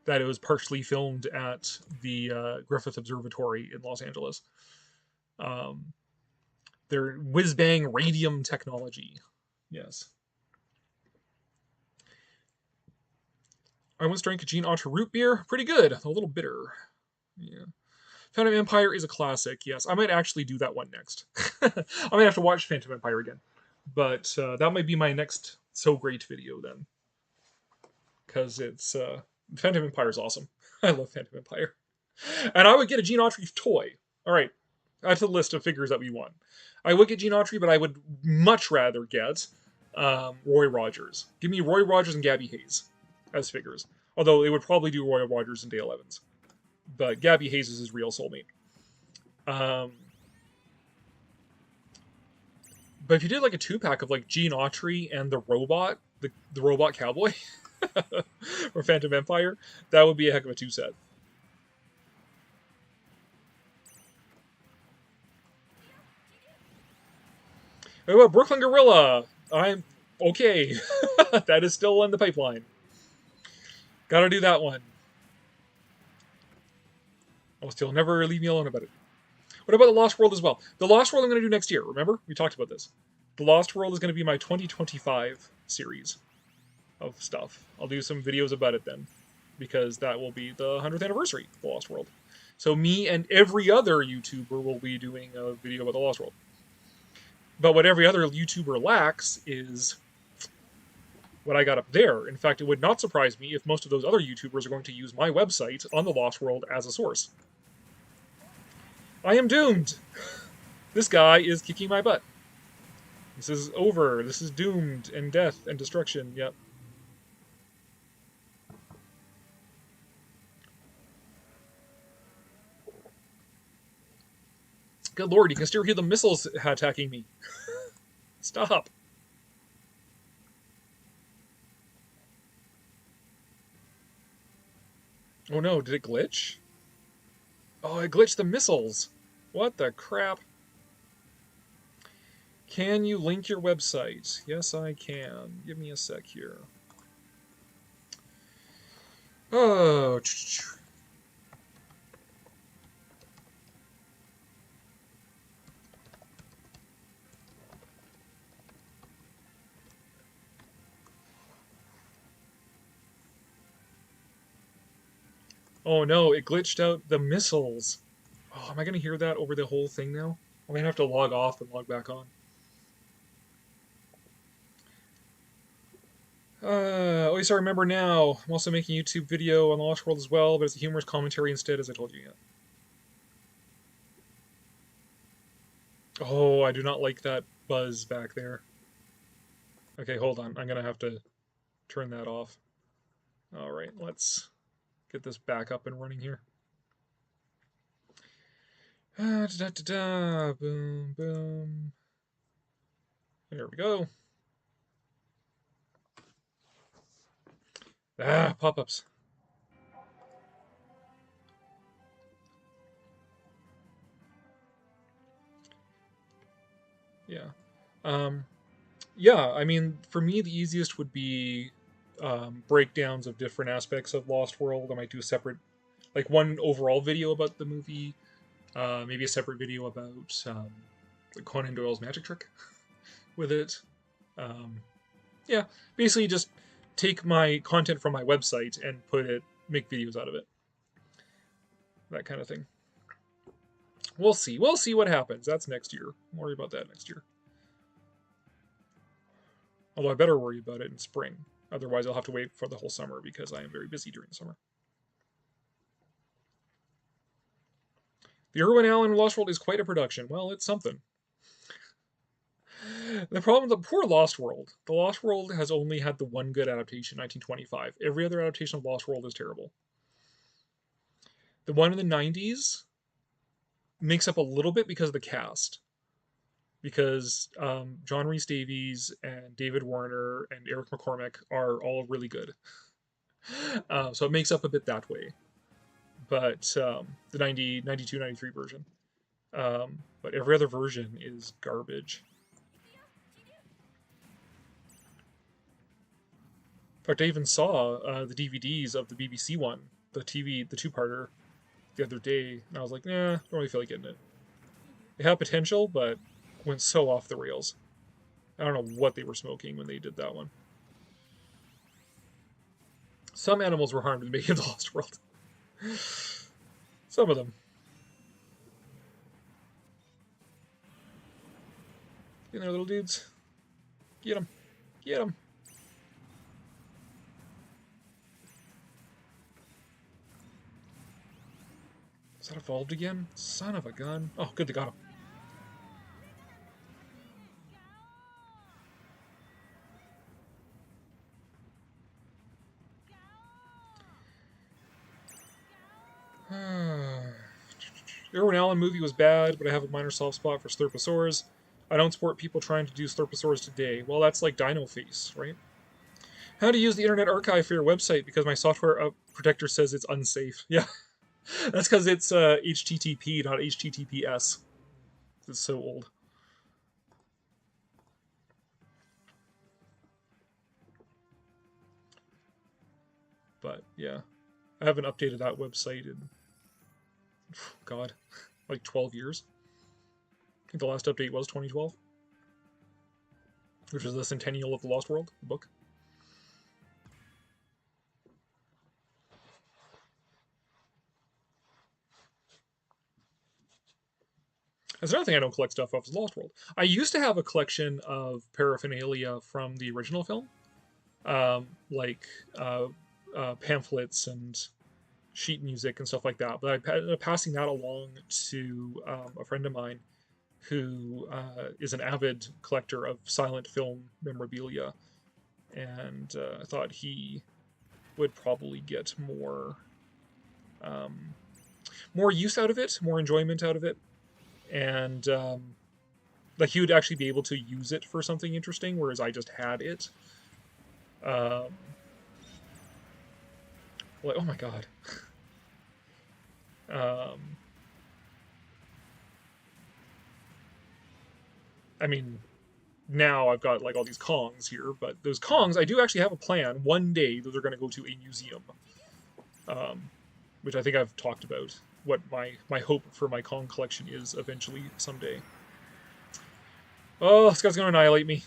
that it was partially filmed at the Griffith Observatory in Los Angeles. Um, their whiz-bang radium technology. Yes. I once drank a Gene Autry root beer. Pretty good. A little bitter. Yeah. Phantom Empire is a classic, yes. I might actually do that one next. I might have to watch Phantom Empire again. But that might be my next So Great video then. Because it's... Phantom Empire is awesome. I love Phantom Empire. And I would get a Gene Autry toy. Alright, that's a list of figures that we want. I would get Gene Autry, but I would much rather get Roy Rogers. Give me Roy Rogers and Gabby Hayes as figures. Although they would probably do Roy Rogers and Dale Evans. But Gabby Hayes is his real soulmate. But if you did like a 2-pack of like Gene Autry and the robot, the robot cowboy, or Phantom Empire, that would be a heck of a 2-set. What about Brooklyn Gorilla? I'm okay. That is still in the pipeline. Gotta do that one. Oh, still never leave me alone about it. What about The Lost World as well? The Lost World I'm going to do next year, remember? We talked about this. The Lost World is going to be my 2025 series of stuff. I'll do some videos about it then, because that will be the 100th anniversary of The Lost World. So me and every other YouTuber will be doing a video about The Lost World. But what every other YouTuber lacks is what I got up there. In fact, it would not surprise me if most of those other YouTubers are going to use my website on The Lost World as a source. I am doomed. This guy is kicking my butt. This is over. This is doomed and death and destruction. Yep. Good lord, you can still hear the missiles attacking me. Stop. Oh no, did it glitch? Oh, it glitched the missiles. What the crap? Can you link your website? Yes, I can. Give me a sec here. Oh. Oh no, it glitched out the missiles. Oh, am I going to hear that over the whole thing now? I'm going to have to log off and log back on. Oh, yes, I remember now. I'm also making a YouTube video on the Lost World as well, but it's a humorous commentary instead, as I told you yet. Oh, I do not like that buzz back there. Okay, hold on. I'm going to have to turn that off. Alright, let's get this back up and running here. Boom, boom. There we go. Pop-ups. Yeah. Yeah, I mean, for me, the easiest would be breakdowns of different aspects of Lost World. I might do a separate, like one overall video about the movie, maybe a separate video about Conan Doyle's magic trick with it. Yeah, basically just take my content from my website and make videos out of it. That kind of thing. We'll see. We'll see what happens. That's next year. Don't worry about that next year. Although I better worry about it in spring. Otherwise, I'll have to wait for the whole summer because I am very busy during the summer. The Irwin Allen Lost World is quite a production. Well, it's something. The problem, the poor Lost World. The Lost World has only had the one good adaptation, 1925. Every other adaptation of Lost World is terrible. The one in the 90s makes up a little bit because of the cast. because John Rhys Davies and David Warner and Eric McCormick are all really good. So it makes up a bit that way. But the 90, 92, 93 version. But every other version is garbage. In fact, I even saw the DVDs of the BBC one, the two-parter, the other day, and I was like, nah, don't really feel like getting it. It had potential, but went so off the rails. I don't know what they were smoking when they did that one. Some animals were harmed in the making of the Lost World. Some of them. Get in there, little dudes. Get them. Get them. Is that evolved again? Son of a gun. Oh, good, they got him. The Irwin Allen movie was bad, but I have a minor soft spot for Slurposaurs. I don't support people trying to do Slurposaurs today. Well, that's like Dino Face, right? How to use the Internet Archive for your website because my software protector says it's unsafe. Yeah, that's because it's HTTP, not HTTPS. It's so old. But yeah, I haven't updated that website in, God, like 12 years. I think the last update was 2012, which was the centennial of the Lost World, the book. That's another thing I don't collect stuff off is Lost World. I used to have a collection of paraphernalia from the original film, like pamphlets and sheet music and stuff like that. But I ended up passing that along to a friend of mine who is an avid collector of silent film memorabilia, and I thought he would probably get more use out of it, more enjoyment out of it, and like he would actually be able to use it for something interesting, whereas I just had it. Like, oh my god. I mean, now I've got like all these Kongs here, but those Kongs, I do actually have a plan. One day those are going to go to a museum, which I think I've talked about. What my hope for my Kong collection is eventually someday. Oh, this guy's going to annihilate me.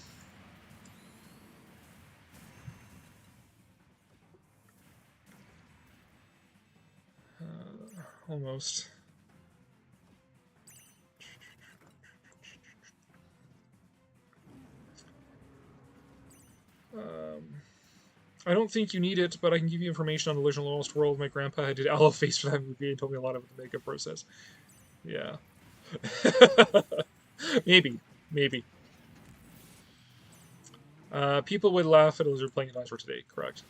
Almost. I don't think you need it, but I can give you information on the original Lost World. My grandpa did aloe face for that movie and told me a lot about the makeup process. Yeah. Maybe. People would laugh at a lizard playing a dinosaur today, correct.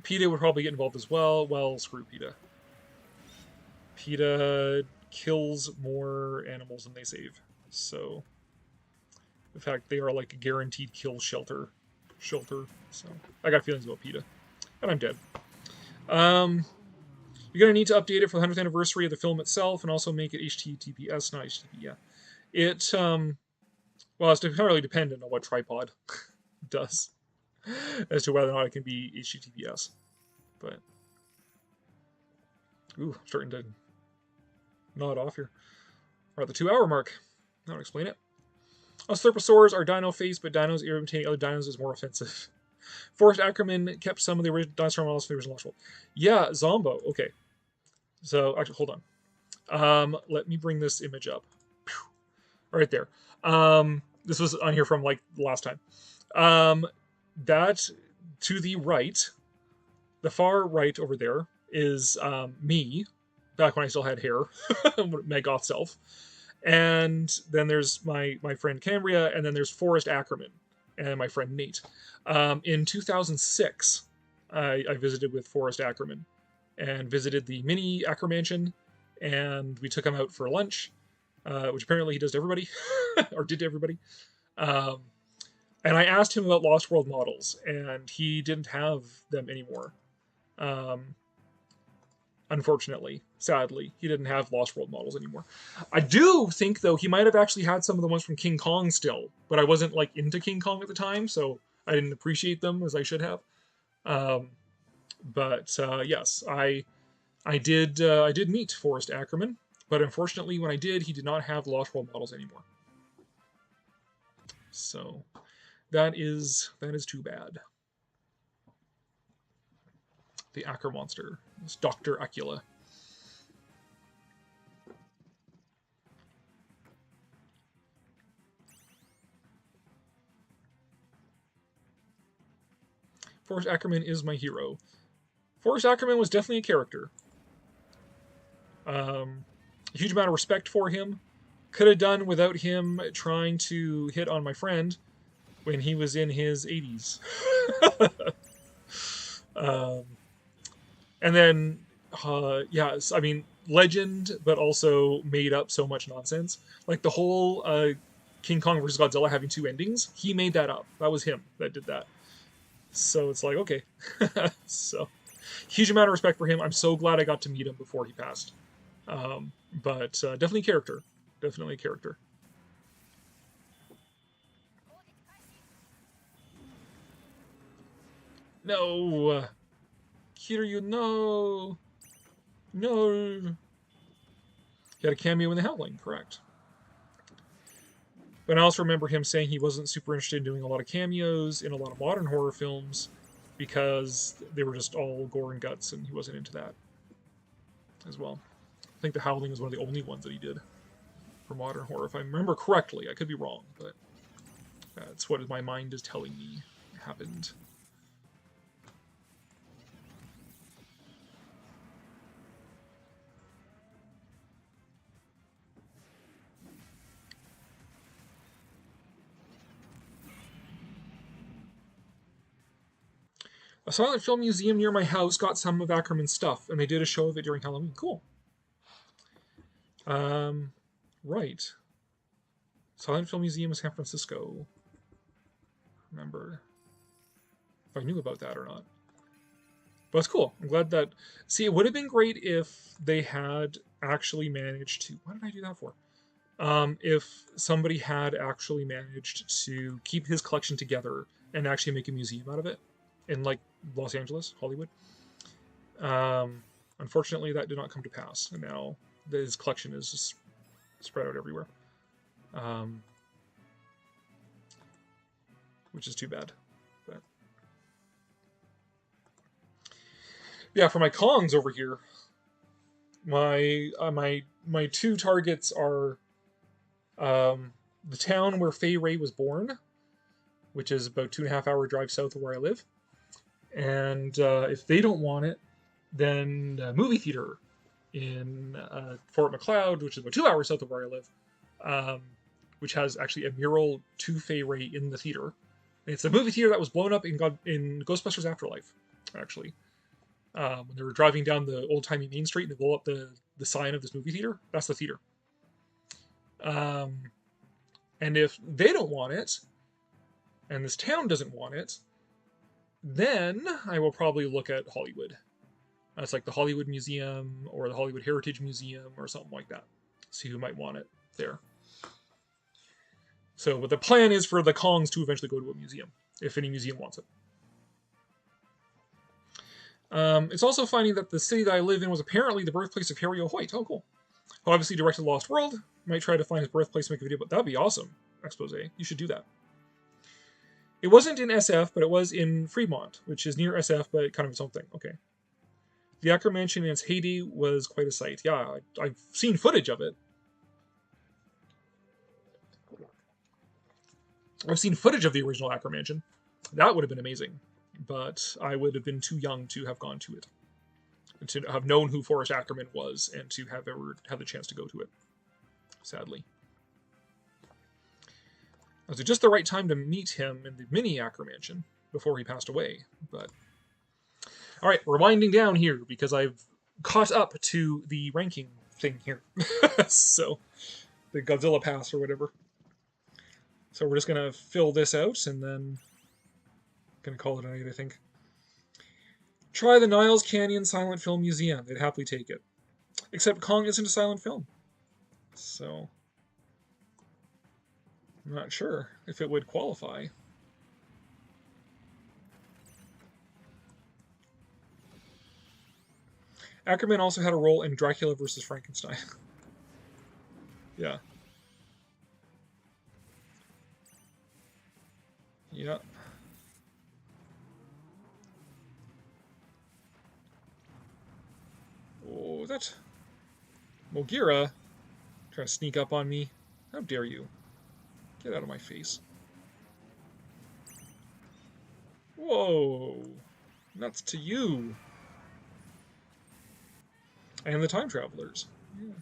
PETA would probably get involved as well. Well, screw PETA. PETA kills more animals than they save. So, in fact, they are like a guaranteed kill shelter. So, I got feelings about PETA. And I'm dead. You're going to need to update it for the 100th anniversary of the film itself and also make it HTTPS, not HTTP, yeah. It, well, it's entirely dependent on what tripod does as to whether or not it can be HTTPS. But, ooh, I'm starting to nod off here. We're at the 2-hour mark. I'll explain it. Slurposaurs are dino face, but dinos imitating other dinos is more offensive. Forrest Ackerman kept some of the original dinosaur models from the original Lost World. Yeah, Zombo. Okay. So, actually, hold on. Let me bring this image up. Right there. This was on here from, like, last time. That, to the right, the far right over there, is me, back when I still had hair, my goth self. And then there's my friend Cambria, and then there's Forrest Ackerman and my friend Nate. In 2006, I visited with Forrest Ackerman and visited the mini Acker Mansion, and we took him out for lunch. which apparently he does to everybody, or did to everybody. Um, and I asked him about Lost World models, and he didn't have them anymore. Um, Unfortunately, sadly, he didn't have Lost World models anymore. I do think, though, he might have actually had some of the ones from King Kong still, but I wasn't like into King Kong at the time, so I didn't appreciate them as I should have. Um, but yes, I did meet Forrest Ackerman, but unfortunately, when I did, he did not have Lost World models anymore. So that is too bad. The Acker monster. It's Dr. Acula. Forrest Ackerman is my hero. Forrest Ackerman was definitely a character. A huge amount of respect for him. Could have done without him trying to hit on my friend when he was in his 80s. And then, yes, I mean, legend, but also made up so much nonsense. Like the whole King Kong versus Godzilla having two endings, he made that up. That was him that did that. So it's like, okay. So, huge amount of respect for him. I'm so glad I got to meet him before he passed. But definitely a character. Definitely a character. No! Kiryu, no! No! He had a cameo in The Howling, correct. But I also remember him saying he wasn't super interested in doing a lot of cameos in a lot of modern horror films because they were just all gore and guts, and he wasn't into that as well. I think The Howling was one of the only ones that he did for modern horror, if I remember correctly. I could be wrong, but that's what my mind is telling me happened. A silent film museum near my house got some of Ackerman's stuff, and they did a show of it during Halloween. Cool. Right. Silent Film Museum of San Francisco. Remember if I knew about that or not. But it's cool. I'm glad that... See, it would have been great if they had actually managed to... What did I do that for? If somebody had actually managed to keep his collection together and actually make a museum out of it in, like, Los Angeles, Hollywood. Unfortunately, that did not come to pass, and now his collection is just spread out everywhere. Which is too bad. But yeah, for my Kongs over here, my two targets are the town where Fay Ray was born, which is about 2.5 hour drive south of where I live. And if they don't want it, then the movie theater in Fort McLeod, which is about 2 hours south of where I live, which has actually a mural to Fay Ray in the theater. It's a movie theater that was blown up in Ghostbusters Afterlife, actually. When they were driving down the old-timey Main Street and they blow up the sign of this movie theater, that's the theater. And if they don't want it, and this town doesn't want it, then I will probably look at Hollywood. That's like the Hollywood Museum or the Hollywood Heritage Museum or something like that. See who might want it there. So, but the plan is for the Kongs to eventually go to a museum, if any museum wants it. It's also finding that the city that I live in was apparently the birthplace of Harry O. Hoyt. Oh, cool. Who obviously directed Lost World. Might try to find his birthplace and make a video, but that'd be awesome. Expose. You should do that. It wasn't in SF, but it was in Fremont, which is near SF, but kind of its own thing. Okay. The Acker Mansion in its heyday was quite a sight. Yeah, I've seen footage of it. I've seen footage of the original Acker Mansion. That would have been amazing. But I would have been too young to have gone to it. And to have known who Forrest Ackerman was, and to have ever had the chance to go to it. Sadly. It was just the right time to meet him in the mini Acker Mansion before he passed away. But alright, we're winding down here because I've caught up to the ranking thing here. So the Godzilla pass or whatever. So we're just gonna fill this out and then gonna call it a night, I think. Try the Niles Canyon Silent Film Museum. They'd happily take it. Except Kong isn't a silent film. So I'm not sure if it would qualify. Ackerman also had a role in Dracula vs. Frankenstein. Yeah. Yeah. Oh, that Mogira trying to sneak up on me. How dare you? Get out of my face. Whoa. Nuts to you. And the time travelers. Yeah.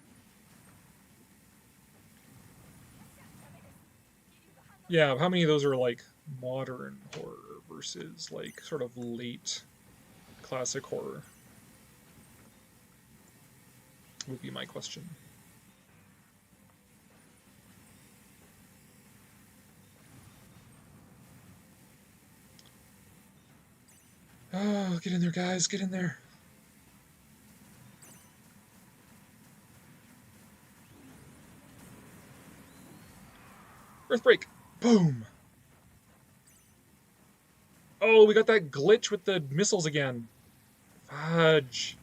Yeah, how many of those are like modern horror versus like sort of late classic horror? Would be my question. Oh, get in there, guys. Get in there. Earthbreak. Boom. Oh, we got that glitch with the missiles again. Fudge.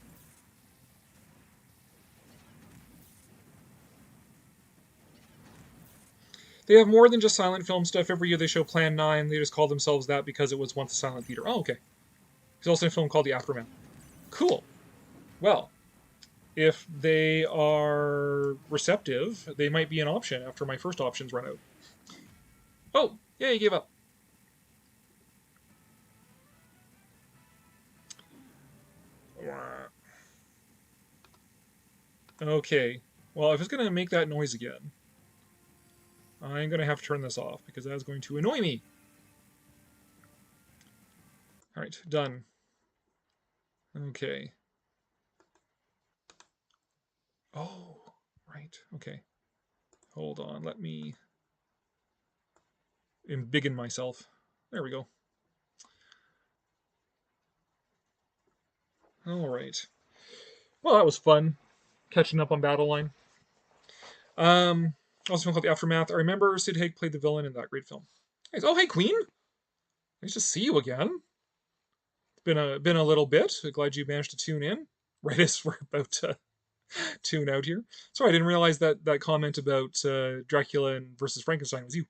They have more than just silent film stuff. Every year they show Plan 9. They just call themselves that because it was once a silent theater. Oh, okay. There's also a film called The Aftermath. Cool. Well, if they are receptive, they might be an option after my first options run out. Oh, yeah, you gave up. Okay. Well, if it's going to make that noise again, I'm going to have to turn this off because that is going to annoy me. All right, done. Okay. Oh, right. Okay. Hold on. Let me embiggen myself. There we go. All right. Well, that was fun. Catching up on Battleline. Also film called The Aftermath. I remember Sid Haig played the villain in that great film. Oh, hey, Queen. Nice to see you again. It's been a little bit. Glad you managed to tune in right as we're about to tune out here. Sorry, I didn't realize that comment about Dracula and versus Frankenstein was you.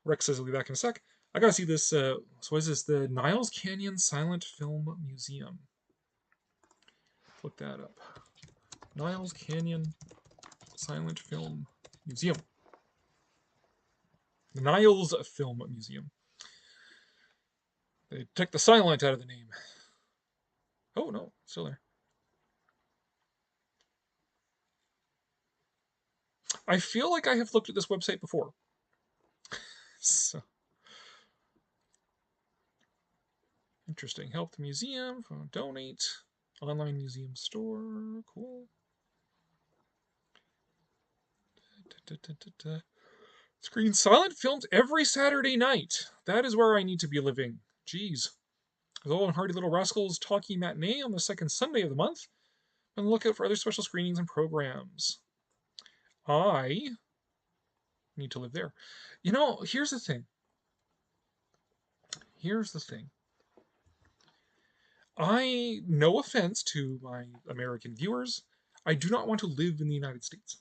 Rex says he'll be back in a sec. I gotta see this. So what is this? The Niles Canyon Silent Film Museum. Look that up. Niles Canyon Silent Film Museum. The Niles Film Museum. They took the silent out of the name. Oh no, still there. I feel like I have looked at this website before. So interesting. Help the museum. Donate. Online museum store. Cool. Screen silent films every Saturday night. That is where I need to be living. Jeez. Hello and Hardy Little Rascals Talkie Matinee on the second Sunday of the month. And look out for other special screenings and programs. I need to live there. You know, here's the thing. Here's the thing. No offense to my American viewers, I do not want to live in the United States.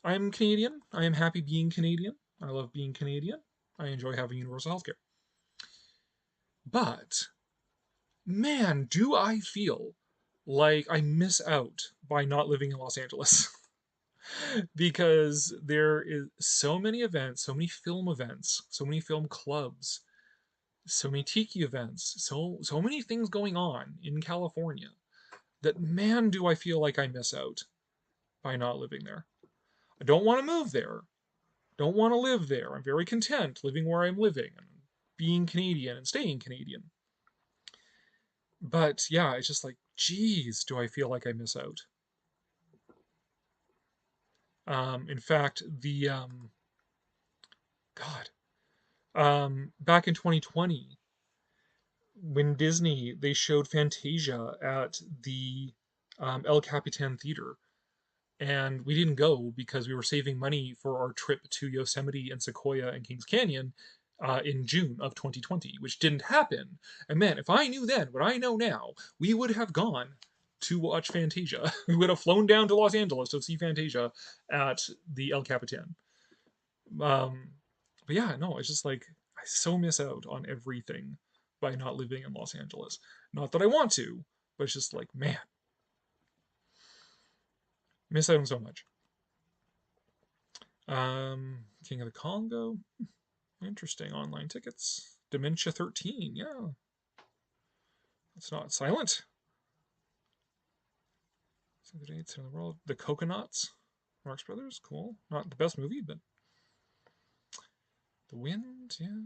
I'm Canadian. I am happy being Canadian. I love being Canadian. I enjoy having universal healthcare. But, man, do I feel like I miss out by not living in Los Angeles. Because there is so many events, so many film clubs, so many tiki events, so many things going on in California that, man, do I feel like I miss out by not living there. I don't want to move there. Don't want to live there. I'm very content living where I'm living and being Canadian and staying Canadian. But yeah, it's just like, geez, do I feel like I miss out. In fact, back in 2020, when Disney they showed Fantasia at the El Capitan Theater, and we didn't go because we were saving money for our trip to Yosemite and Sequoia and Kings Canyon in June of 2020, which didn't happen. And man, if I knew then what I know now, we would have gone to watch Fantasia. We would have flown down to Los Angeles to see Fantasia at the El Capitan. Um, but yeah, no, it's just like I so miss out on everything by not living in Los Angeles. Not that I want to, but it's just like, man, miss out on so much. King of the Congo. Interesting. Online tickets. Dementia 13. Yeah. It's not silent. Some of the dates in the world. The Coconuts. Marx Brothers. Cool. Not the best movie, but. The Wind. Yeah.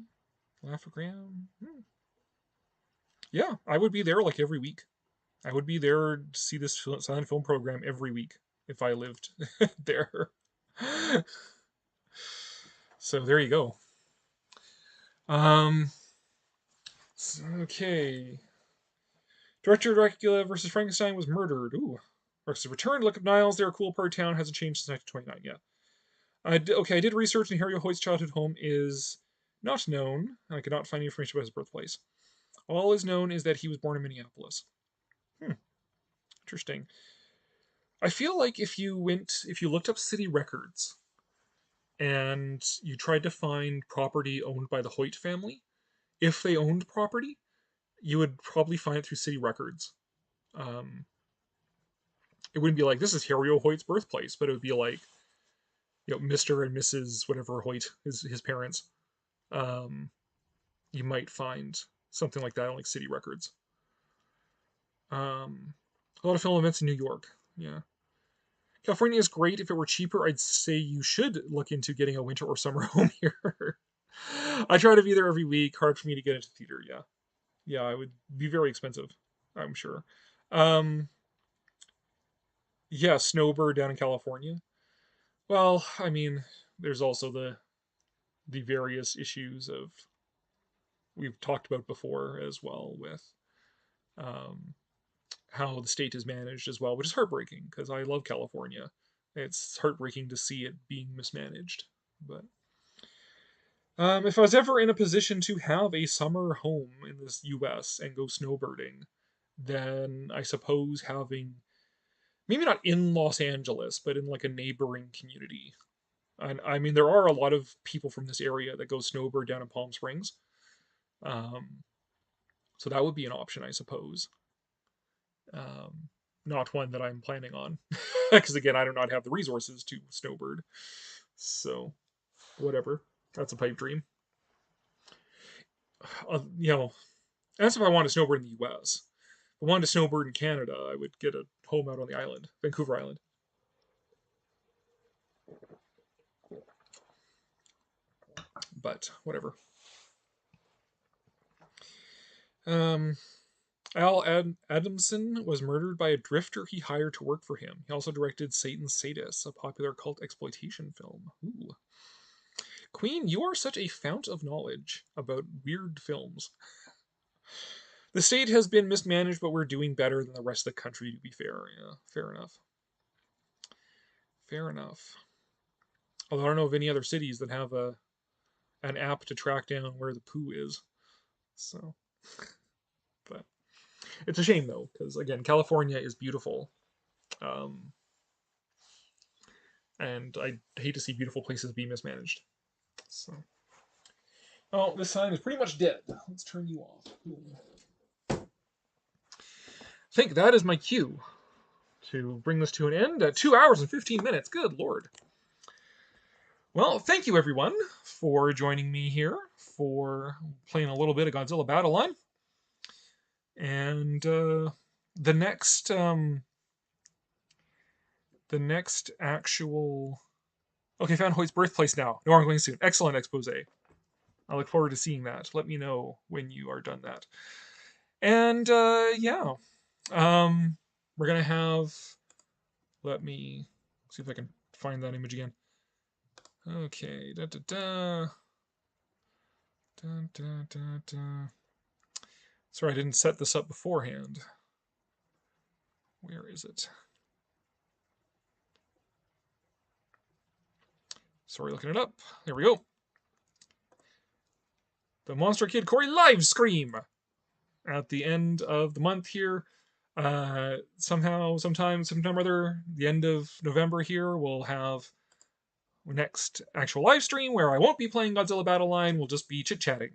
Laugh-O-Gram. Yeah, I would be there like every week. I would be there to see this silent film program every week if I lived there. So there you go. Okay. Director Dracula versus Frankenstein was murdered. Ooh. Versus Return. Look up Niles. They're a cool part of town. Hasn't changed since 1929. Yeah. Okay, I did research, and Harry Hoyt's childhood home is not known. I could not find any information about his birthplace. All is known is that he was born in Minneapolis. Interesting. I feel like if you looked up city records and you tried to find property owned by the Hoyt family, if they owned property, you would probably find it through city records. Um, it wouldn't be like this is Harry Hoyt's birthplace, but it would be like Mr. and Mrs. whatever Hoyt, his parents. Um, you might find something like that on like city records. A lot of film events in New York. Yeah. California is great. If it were cheaper, I'd say you should look into getting a winter or summer home here. I try to be there every week. Hard for me to get into theater. Yeah, yeah, it would be very expensive. I'm sure. Um, yeah, Snowbird down in California. Well, I mean, there's also the various issues of we've talked about before as well with um, how the state is managed as well, which is heartbreaking because I love California. It's heartbreaking to see it being mismanaged. But if I was ever in a position to have a summer home in this U.S. and go snowbirding, then I suppose having maybe not in Los Angeles, but in like a neighboring community. And I mean, there are a lot of people from this area that go snowbird down in Palm Springs. Um, so that would be an option, I suppose. Um, Not one that I'm planning on, because again, I do not have the resources to snowbird. So, whatever. That's a pipe dream. That's if I wanted to snowbird in the U.S. If I wanted to snowbird in Canada, I would get a home out on the island, Vancouver Island. But whatever. Um, Adamson was murdered by a drifter he hired to work for him. He also directed Satan's Sadists, a popular cult exploitation film. Ooh. Queen, you are such a fount of knowledge about weird films. The state has been mismanaged, but we're doing better than the rest of the country, to be fair. Yeah, fair enough. Fair enough. Although I don't know of any other cities that have an app to track down where the poo is. So, but it's a shame though, because again, California is beautiful, um, and I hate to see beautiful places be mismanaged. So, oh, this sign is pretty much dead. Let's turn you off. I think that is my cue to bring this to an end at 2 hours and 15 minutes. Good lord. Well, thank you everyone for joining me here for playing a little bit of Godzilla Battleline. And the next actual okay, found Hoyt's birthplace now. No, I'm going soon. Excellent expose. I look forward to seeing that. Let me know when you are done that. And yeah, we're gonna have. Let me see if I can find that image again. Okay, da da da. Da, da, da, da. Sorry, I didn't set this up beforehand. Where is it? Sorry, looking it up. There we go. The Monster Kid Corey live stream at the end of the month here. Sometime or other, the end of November here, we'll have next actual live stream where I won't be playing Godzilla Battleline. We'll just be chit chatting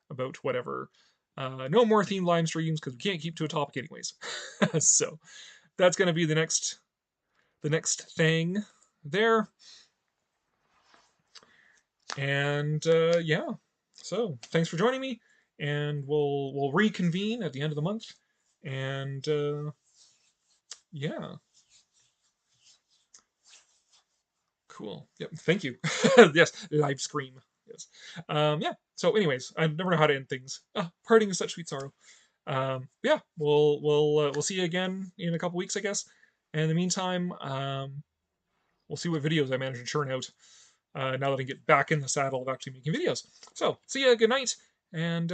about whatever. No more themed live streams because we can't keep to a topic anyways. So that's going to be the next thing there. And yeah, so thanks for joining me, and we'll reconvene at the end of the month. And yeah, cool. Yep, thank you. Yes, live scream. Yes. Yeah. So, anyways, I never know how to end things. Parting is such sweet sorrow. Yeah, we'll see you again in a couple weeks, I guess. And in the meantime, we'll see what videos I manage to churn out. Now that I get back in the saddle of actually making videos. So, see ya. Good night, and